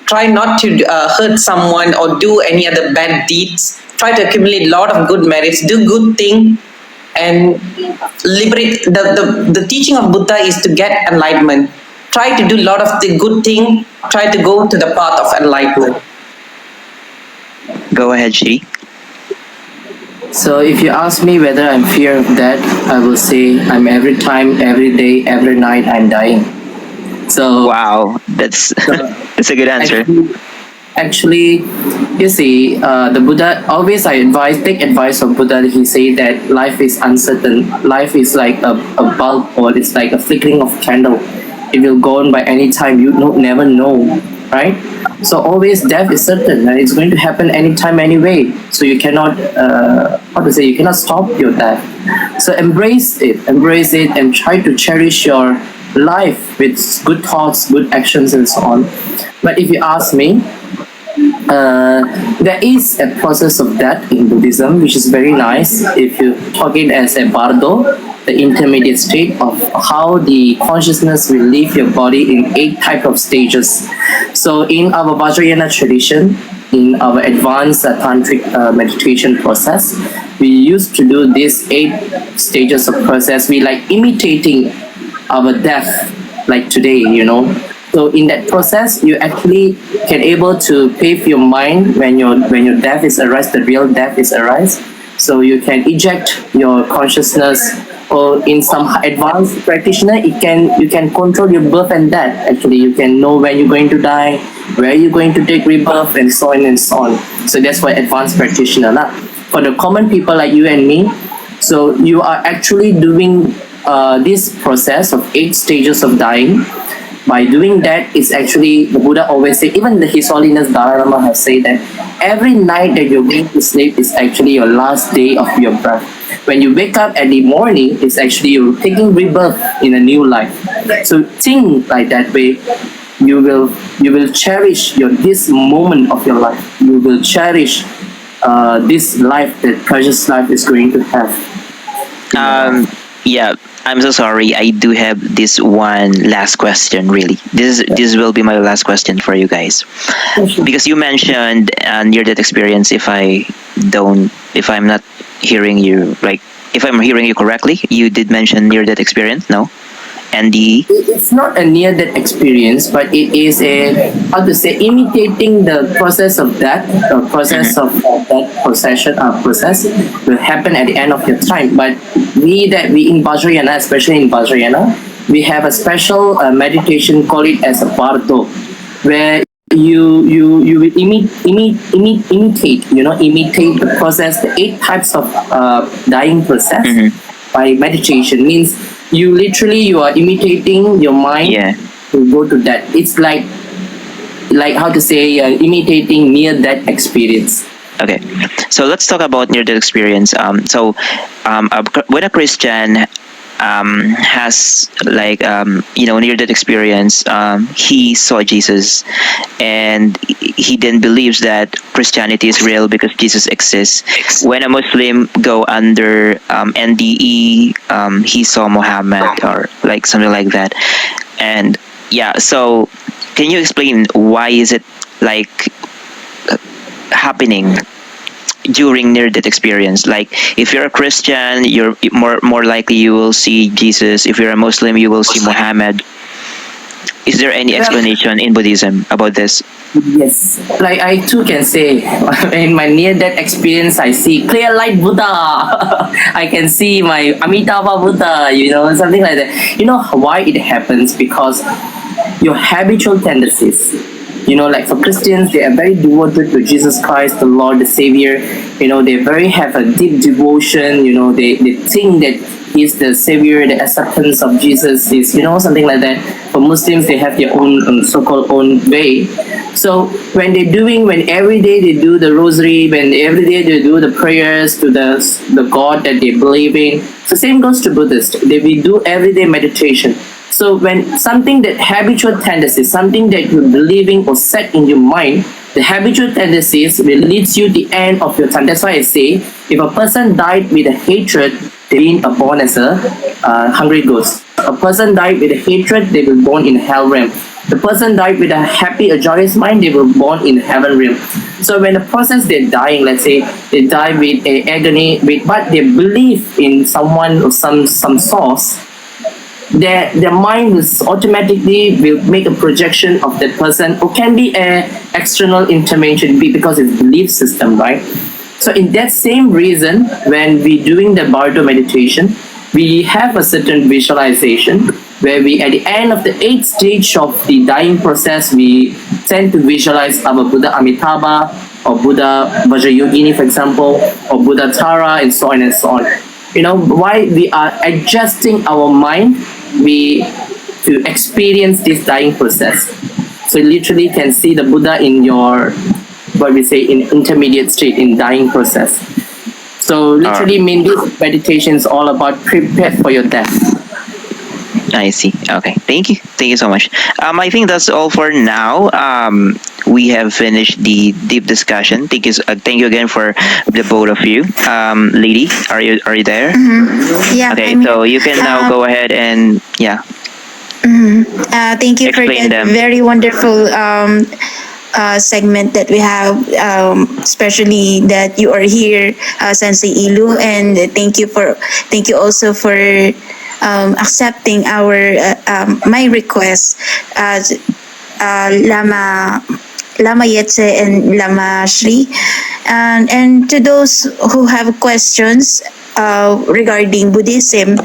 Try not to hurt someone or do any other bad deeds. Try to accumulate a lot of good merits. Do good thing and liberate. The teaching of Buddha is to get enlightenment. Try to do a lot of the good thing. Try to go to the path of enlightenment. Go ahead, Shri. So if you ask me whether I'm fear of death, I will say I'm every time, every day, every night I'm dying. So Wow, that's that's a good answer. actually, you see, the Buddha always take advice from Buddha. He say that life is uncertain. Life is like a bulb, or it's like a flickering of candle. It will go on by any time. You never know, right? So always death is certain, and it's going to happen anytime, anyway. So you cannot, how to say, you cannot stop your death. So embrace it, and try to cherish your life with good thoughts, good actions, and so on. But if you ask me, there is a process of death in Buddhism, which is very nice. If you talk it as a bardo, the intermediate state of how the consciousness will leave your body in 8 type of stages. So in our Vajrayana tradition, in our advanced tantric meditation process, we used to do these 8 stages of process. We like imitating our death, like today, So in that process, you actually can able to pave your mind when your death is arise, the real death is arise. So you can eject your consciousness, or in some advanced practitioner, you can control your birth and death. Actually, you can know when you're going to die, where you're going to take rebirth, and so on and so on. So that's why advanced practitioner lah. For the common people like you and me, so you are actually doing this process of 8 stages of dying. By doing that, it's actually, the Buddha always say, even His Holiness Dalai Lama has said that every night that you're going to sleep is actually your last day of your birth. When you wake up at the morning, it's actually you're taking rebirth in a new life. So think like that way. You will cherish this moment of your life. You will cherish this life, that precious life, is going to have. Yeah, I'm so sorry. I do have this one last question. Really, this will be my last question for you guys, because you mentioned near-death experience. If I'm not hearing you, like, if I'm hearing you correctly, you did mention near-death experience. No, and the It's not a near-death experience, but it is a, how to say, imitating the process of death, the process of that process will happen at the end of your time. But we in Vajrayana, especially in Vajrayana, we have a special meditation, call it as a bardo, where you will imitate the process, the 8 types of dying process by meditation. Means you are imitating your mind yeah. to go to that. It's like how to say, imitating near death experience. Okay, so let's talk about near-death experience. When a Christian has like near-death experience, he saw Jesus, and he then believes that Christianity is real because Jesus exists. When a Muslim go under NDE, he saw Muhammad or like something like that, and yeah. So, can you explain why is it like happening during near-death experience? Like, if you're a Christian, you're more likely you will see Jesus. If you're a Muslim, you will see Muhammad. Is there any explanation in Buddhism about this? Yes, like I too can say, in my near-death experience, I see clear light Buddha. I can see my Amitabha Buddha, something like that. You know why it happens? Because your habitual tendencies. Like for Christians, they are very devoted to Jesus Christ, the Lord, the Savior. They very have a deep devotion. They think that He's the Savior, the acceptance of Jesus is, something like that. For Muslims, they have their own so-called own way. So when every day they do the rosary, when every day they do the prayers to the God that they believe in, the same goes to Buddhists. We do everyday meditation. So when something that habitual tendencies, something that you're believing or set in your mind, the habitual tendencies will lead you to the end of your time. That's why I say, if a person died with a hatred, they will be born as a hungry ghost. A person died with a hatred, they will born in hell realm. The person died with a happy, a joyous mind, they will born in heaven realm. So when the process they're dying, let's say they die with a agony, but they believe in someone or some source, their mind is automatically will make a projection of that person, or can be a external intervention because it's belief system, right? So in that same reason, when we doing the Bardo meditation, we have a certain visualization where we, at the end of the 8th stage of the dying process, we tend to visualize our Buddha Amitabha or Buddha Vajrayogini, for example, or Buddha Tara, and so on and so on. Why we are adjusting our mind to experience this dying process. So you literally can see the Buddha in your, what we say, in intermediate state, in dying process. So literally mean this meditation is all about prepare for your death. I see. Okay. Thank you so much. I think that's all for now. We have finished the deep discussion. Thank you again for the both of you. Lady, are you there? Yeah. Okay, I'm so here. you can now go ahead and Thank you for explain that them. very wonderful segment that we have, especially that you are here, Sensei Ilu, and thank you also for accepting my request, Lama Yetse and Lama Shri, and to those who have questions regarding Buddhism,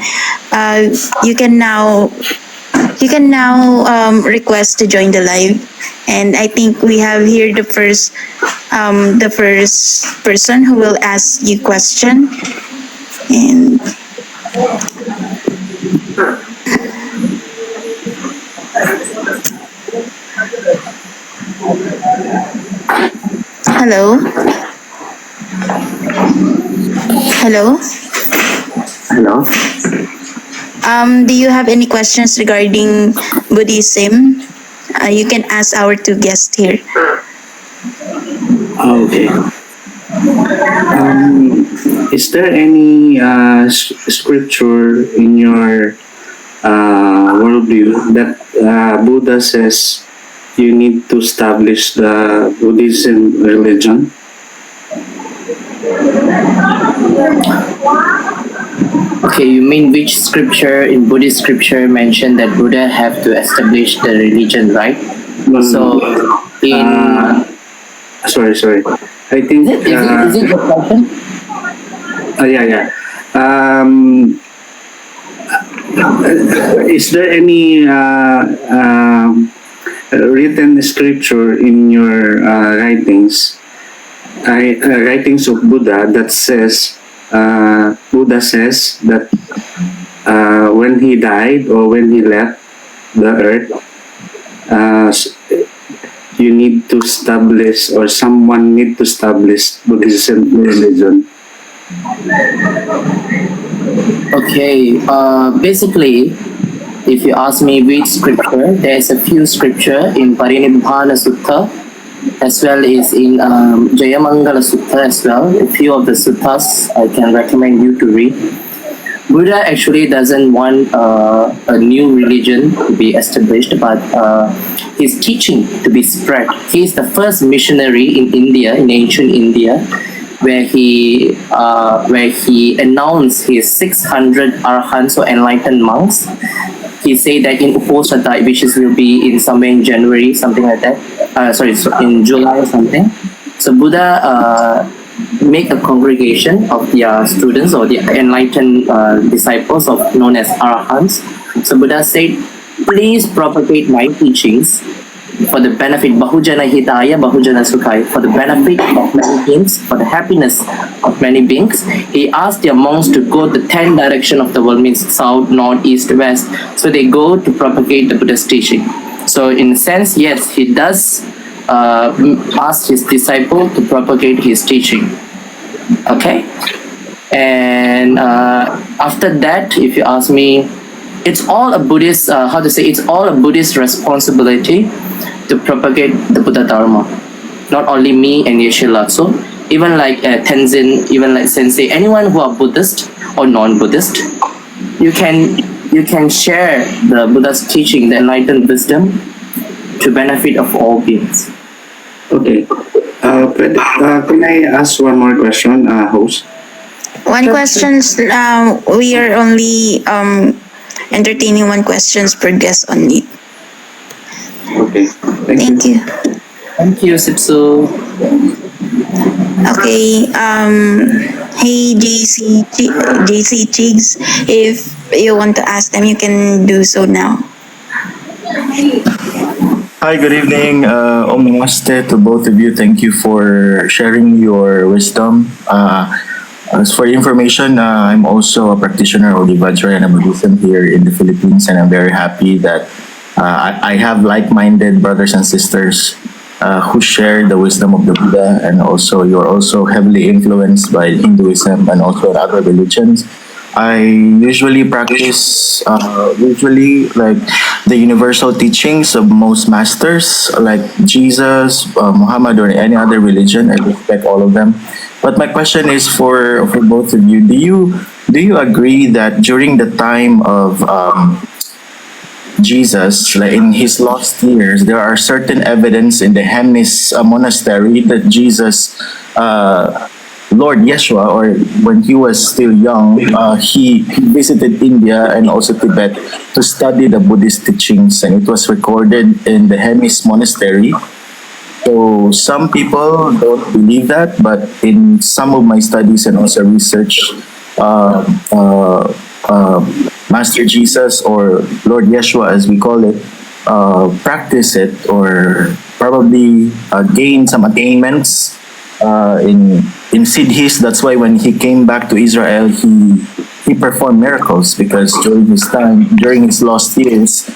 you can now request to join the live, and I think we have here the first person who will ask you question. And hello. Hello. Do you have any questions regarding Buddhism? You can ask our two guests here. Okay. Is there any scripture in your worldview that Buddha says you need to establish the Buddhism religion? Okay, you mean which scripture in Buddhist scripture mentioned that Buddha have to establish the religion, right? So, in Sorry. I think. is it the question? Yeah. Um, is there any written scripture in your writings of Buddha that says Buddha says that when he died or when he left the earth, you need to establish or someone need to establish Buddhism religion. Okay, basically, if you ask me which scripture, there's a few scripture in Parinibbana Sutta as well as in Jayamangala Sutta as well. A few of the suttas I can recommend you to read. Buddha actually doesn't want a new religion to be established, but his teaching to be spread. He is the first missionary in India, in ancient India, where he announced his 600 arhants or enlightened monks. He said that in Uposatha, which will be in somewhere in January, something like that. In July or something. So Buddha make a congregation of their students or the enlightened disciples of known as arhants. So Buddha said, please propagate my teachings for the benefit Bahujana Hitaya, Bahujana Sukhaya, for the benefit of many beings, for the happiness of many beings. He asked their monks to go the 10 direction of the world, means south, north, east, west. So they go to propagate the Buddha's teaching. So in a sense, yes, he does ask his disciple to propagate his teaching. Okay? And after that, if you ask me, it's all a Buddhist, it's all a Buddhist responsibility to propagate the Buddha Dharma. Not only me and Yeshila. So even like Tenzin, even like Sensei, anyone who are Buddhist or non-Buddhist, you can share the Buddha's teaching, the enlightened wisdom, to benefit of all beings. Okay. Can I ask one more question, host? One questions. We are only entertaining one questions per guest only. Okay. Thank you. Thank you, Sipsu. Okay. Hey, JC Chigs, if you want to ask them, you can do so now. Hi, good evening. Om Namaste to both of you. Thank you for sharing your wisdom. As for your information, I'm also a practitioner of the Vajrayana Buddhism here in the Philippines, and I'm very happy that I have like-minded brothers and sisters who share the wisdom of the Buddha, and also you're also heavily influenced by Hinduism and also other religions. I usually practice like the universal teachings of most masters like Jesus, Muhammad, or any other religion. I respect all of them. But my question is for both of you. Do you agree that during the time of Jesus, like in his lost years, there are certain evidence in the Hemis monastery that Jesus, Lord Yeshua, or when he was still young, he visited India and also Tibet to study the Buddhist teachings, and it was recorded in the Hemis monastery. So some people don't believe that, but in some of my studies and also research, Master Jesus or Lord Yeshua, as we call it, practice it or probably gain some attainments in Siddhis. That's why when he came back to Israel, he performed miracles, because during his lost years,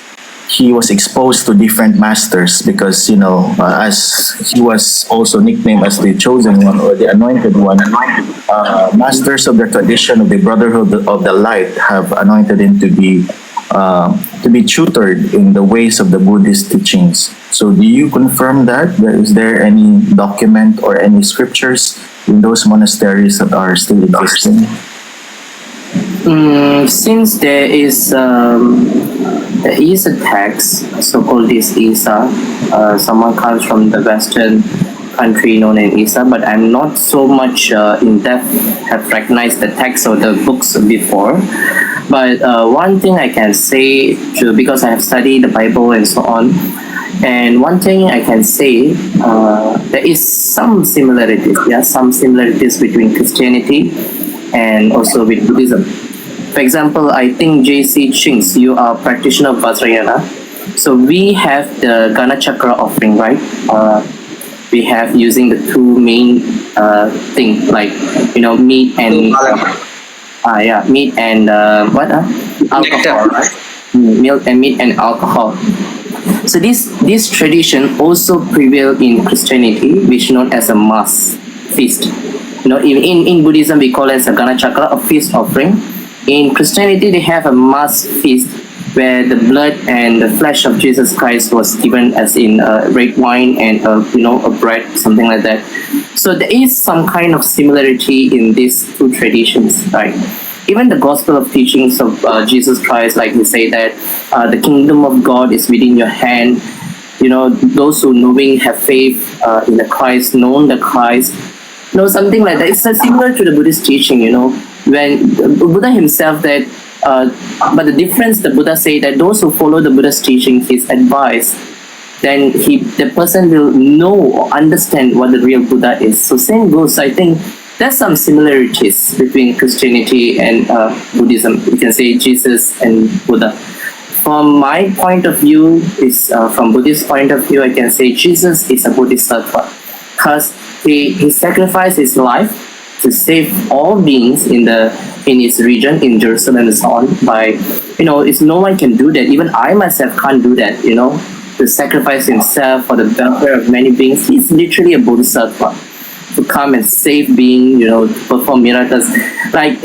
he was exposed to different masters, because as he was also nicknamed as the chosen one or the anointed one, masters of the tradition of the Brotherhood of the Light have anointed him to be tutored in the ways of the Buddhist teachings. So do you confirm that? Is there any document or any scriptures in those monasteries that are still existing? Since there is a text, so-called this Isa. Someone comes from the Western country known as Isa, but I'm not so much in depth have recognized the text or the books before. But one thing I can say, because I have studied the Bible and so on, and one thing I can say, there is some similarities, some similarities between Christianity and also with Buddhism. For example, I think JC Chings, you are a practitioner of Vajrayana. So we have the Gana Chakra offering, right? We have using the two main thing, like meat and meat and alcohol, right? Milk and meat and alcohol. So this tradition also prevailed in Christianity, which is known as a mass feast. In Buddhism we call it as a Gana Chakra, a feast offering. In Christianity, they have a mass feast where the blood and the flesh of Jesus Christ was given as in red wine and a bread, something like that. So there is some kind of similarity in these two traditions, right? Even the gospel of teachings of Jesus Christ, like he say that the kingdom of God is within your hand. Those who knowing have faith in the Christ, known the Christ, something like that. It's similar to the Buddhist teaching, when Buddha himself but the difference the Buddha say that those who follow the Buddha's teaching, his advice, then the person will know or understand what the real Buddha is. So same goes, I think there's some similarities between Christianity and Buddhism. You can say Jesus and Buddha. From my point of view, from Buddhist point of view, I can say Jesus is a Bodhisattva because he sacrificed his life to save all beings in his region, in Jerusalem and so on. By it's no one can do that. Even I myself can't do that. To sacrifice himself for the welfare of many beings. He's literally a Bodhisattva to come and save being. To perform miracles. Like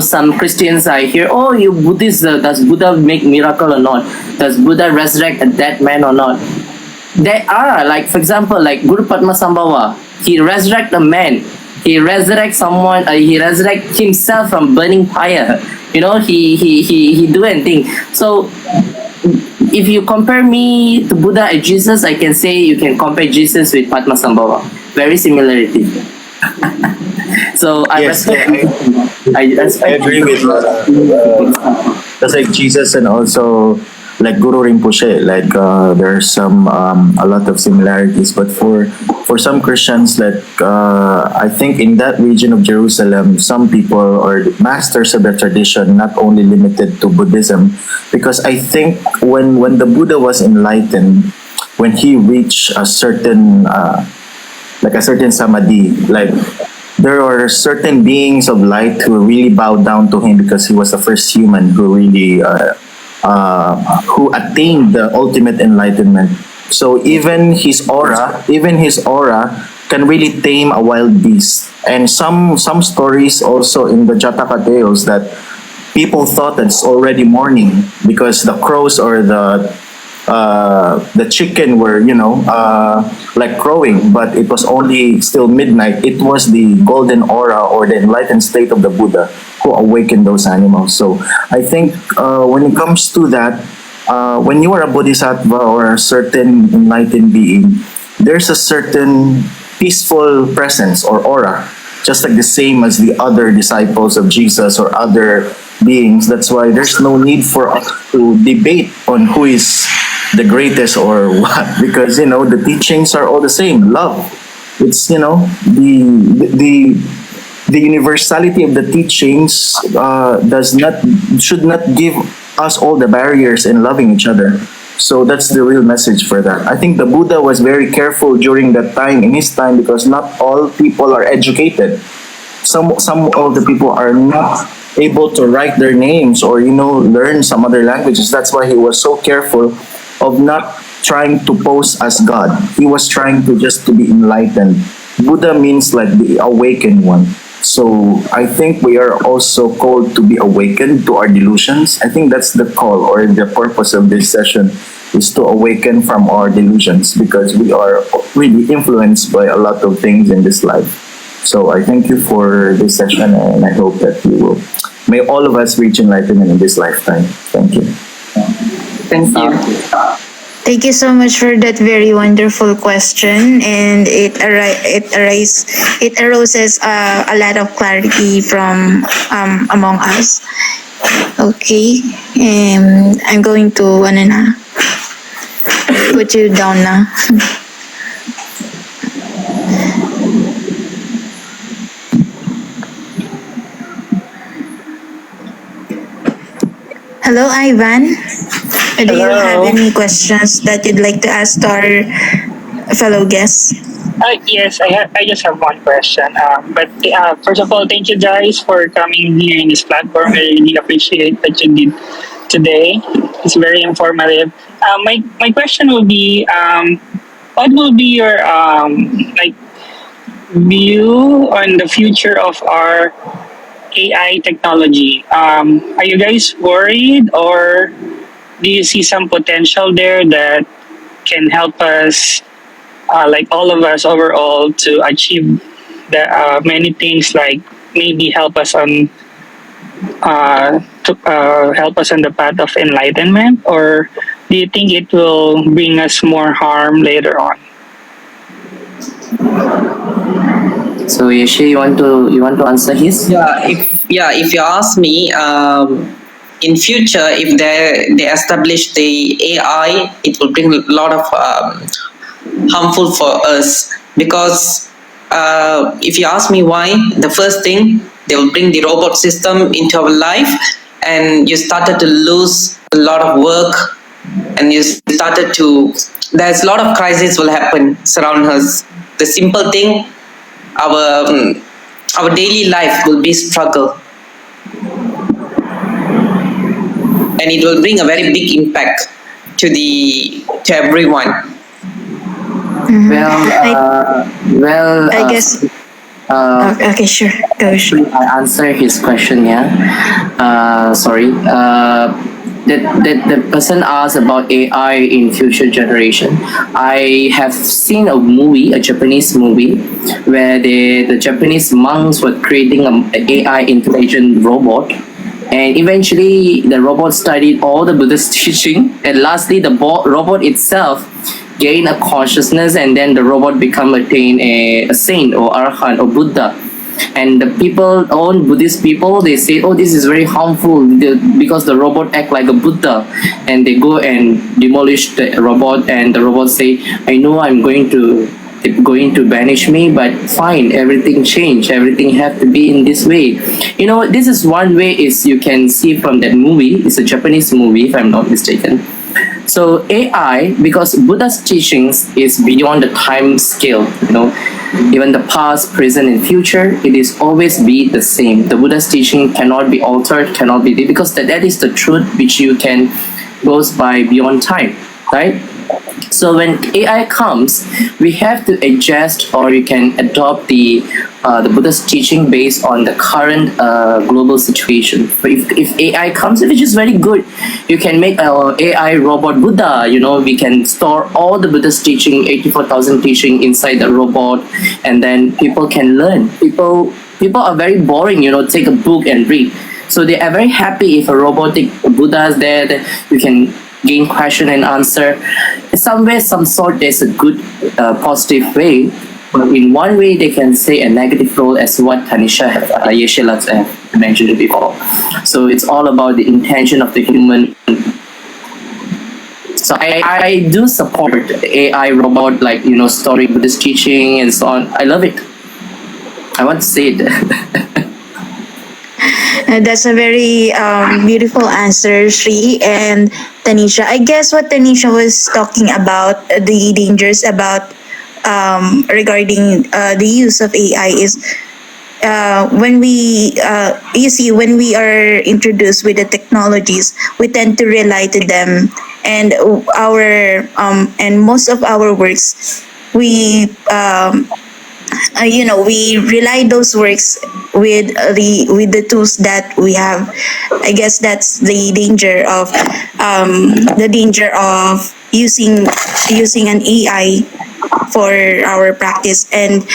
some Christians I hear, oh, you Buddhists, does Buddha make miracle or not? Does Buddha resurrect a dead man or not? There are, like for example, like Guru Padmasambhava. He resurrect a man. He resurrect someone. He resurrect himself from burning fire. He do anything. So if you compare me to Buddha and Jesus, I can say you can compare Jesus with Padmasambhava. Very similarity. So I Yes, respect. I I agree with just like Jesus and also like Guru Rinpoche, like there's some a lot of similarities, but for some Christians, like I think in that region of Jerusalem, some people or masters of the tradition not only limited to Buddhism, because I think when the Buddha was enlightened, when he reached a certain like a certain samadhi, like there are certain beings of light who really bowed down to him because he was the first human who really who attained the ultimate enlightenment. So even his aura can really tame a wild beast. And some stories also in the Jataka tales that people thought that it's already morning because the crows or the chicken were like crowing, but it was only still midnight. It was the golden aura or the enlightened state of the Buddha who awakened those animals. So I think when it comes to that, when you are a bodhisattva or a certain enlightened being, there's a certain peaceful presence or aura, just like the same as the other disciples of Jesus or other beings. That's why there's no need for us to debate on who is the greatest or what, because the teachings are all the same. Love, it's the universality of the teachings should not give us all the barriers in loving each other. So that's the real message for that. I think the Buddha was very careful during that time, in his time, because not all people are educated. Some of the people are not able to write their names or learn some other languages. That's why he was so careful of not trying to pose as God. He was trying to be enlightened. Buddha means like the awakened one. So I think we are also called to be awakened to our delusions. I think that's the call or the purpose of this session, is to awaken from our delusions, because we are really influenced by a lot of things in this life. So I thank you for this session, and I hope that you will, may all of us reach enlightenment in this lifetime. Thank you. Thank you. Thank you so much for that very wonderful question, and it arouses a lot of clarity from among us. Okay, I'm going to put you down na. Hello, Ivan. Do you have any questions that you'd like to ask to our fellow guests? Yes, I just have one question. But first of all, thank you guys for coming here in this platform. I really appreciate that you did today. It's very informative. My question will be, what will be your like view on the future of our AI technology? Are you guys worried, or do you see some potential there that can help us, like all of us overall, to achieve the many things, like maybe help us on the path of enlightenment, or do you think it will bring us more harm later on? So Yeshe, you want to answer his? If you ask me, in future, if they establish the AI, it will bring a lot of harmful for us, because if you ask me why, the first thing, they will bring the robot system into our life, and you started to lose a lot of work, and there's a lot of crisis will happen surround us. The simple thing, our daily life will be struggle, and it will bring a very big impact to everyone. I guess. Okay, sure. Go. I answer his question. Sorry. That the person asked about AI in future generation. I have seen a Japanese movie, where the Japanese monks were creating an AI intelligent robot, and eventually the robot studied all the Buddhist teaching, and lastly the robot itself gain a consciousness, and then the robot attain a saint or arhat or Buddha. And the people, own Buddhist people, they say, oh, this is very harmful, because the robot act like a Buddha, and they go and demolish the robot, and the robot say, I know they're going to banish me, but fine, everything change, everything have to be in this way. This is one way is you can see from that movie. It's a Japanese movie, if I'm not mistaken. So AI, because Buddha's teachings is beyond the time scale, even the past, present, and future, it is always be the same. The Buddha's teaching cannot be altered, cannot be, because that is the truth which you can goes by beyond time, right? So when AI comes, we have to adjust, or you can adopt the Buddha's teaching based on the current global situation. But if AI comes, which is very good, you can make our AI robot Buddha. We can store all the Buddha's teaching, 84,000 teaching inside the robot, and then people can learn. People are very boring, take a book and read. So they are very happy if a robotic Buddha is there, that you can gain question and answer. Some way, some sort, there's a good positive way, but in one way they can say a negative role, as what Tanisha Yeshelat have mentioned before. So it's all about the intention of the human. So I do support the AI robot, like story Buddhist teaching and so on. I love it. I want to say it. That's a very beautiful answer, Shri and Tanisha. I guess what Tanisha was talking about, the dangers about regarding the use of AI is when when we are introduced with the technologies, we tend to rely to them, and and most of our works, we rely those works with the tools that we have. I guess that's the danger of using an AI for our practice. And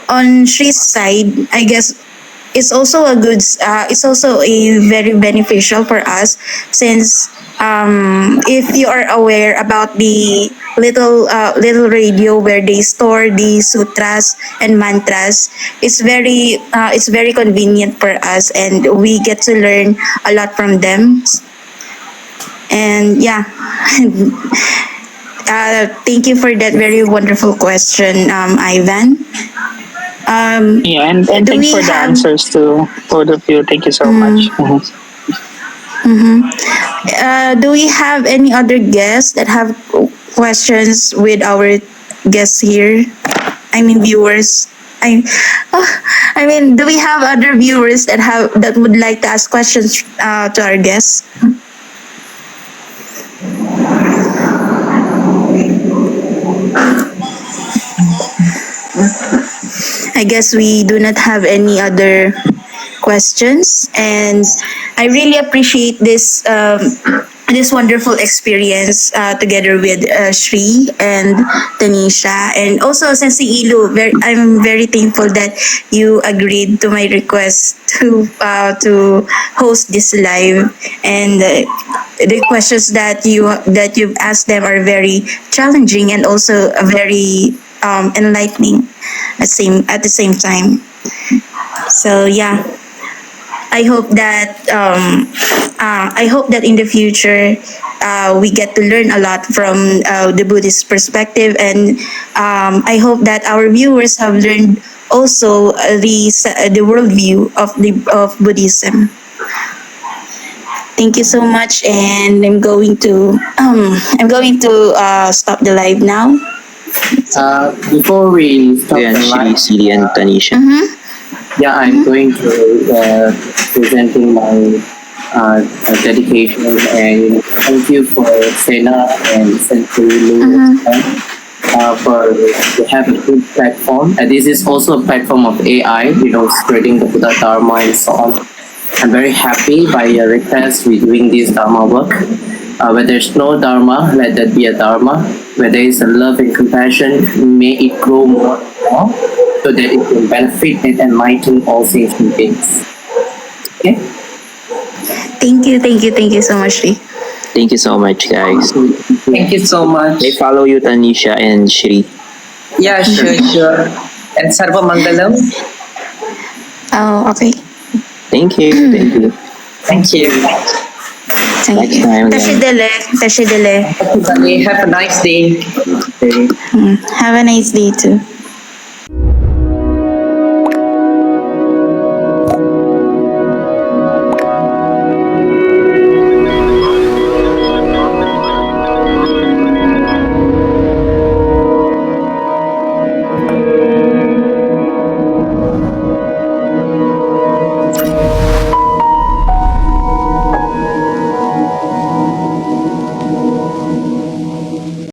on Shri's side, I guess it's also it's also a very beneficial for us, since if you are aware about the little radio where they store the sutras and mantras, it's very convenient for us, and we get to learn a lot from them. And yeah, thank you for that very wonderful question, Ivan. Yeah, and Do thanks we for the have answers to both of you. Thank you so much. do we have any other guests that have questions with our guests here? I mean viewers. I I mean, do we have other viewers that would like to ask questions to our guests? I guess we do not have any other questions, and I really appreciate this wonderful experience together with Shri and Tanisha, and also Sensei Ilu. I'm very thankful that you agreed to my request to host this live, and the questions that you've asked them are very challenging and also very enlightening at the same time. So yeah, I hope that in the future we get to learn a lot from the Buddhist perspective, and I hope that our viewers have learned also the worldview of Buddhism. Thank you so much, and I'm going to stop the live now. Before we stop Ayan, the Shri, live, Sili, and Tanisha. yeah, I'm going to presenting my dedication, and thank you for Sena and Sensei Lou for to have a good platform. And this is also a platform of AI, spreading the Buddha Dharma and so on. I'm very happy by your request. We're doing this Dharma work. Where there's no Dharma, let there be a Dharma. Where there is a love and compassion, may it grow more and more, so that it will benefit and enlighten all sentient beings. Okay? Thank you so much, Shri. Thank you so much, guys. Thank you so much. They follow you, Tanisha and Shri. Yeah, sure. And Sarva Mangalam. Oh, okay. Thank you. Thank you. Thank you. Thank Next you. time again. Tashi dele. Everybody have a nice day. Have a nice day too.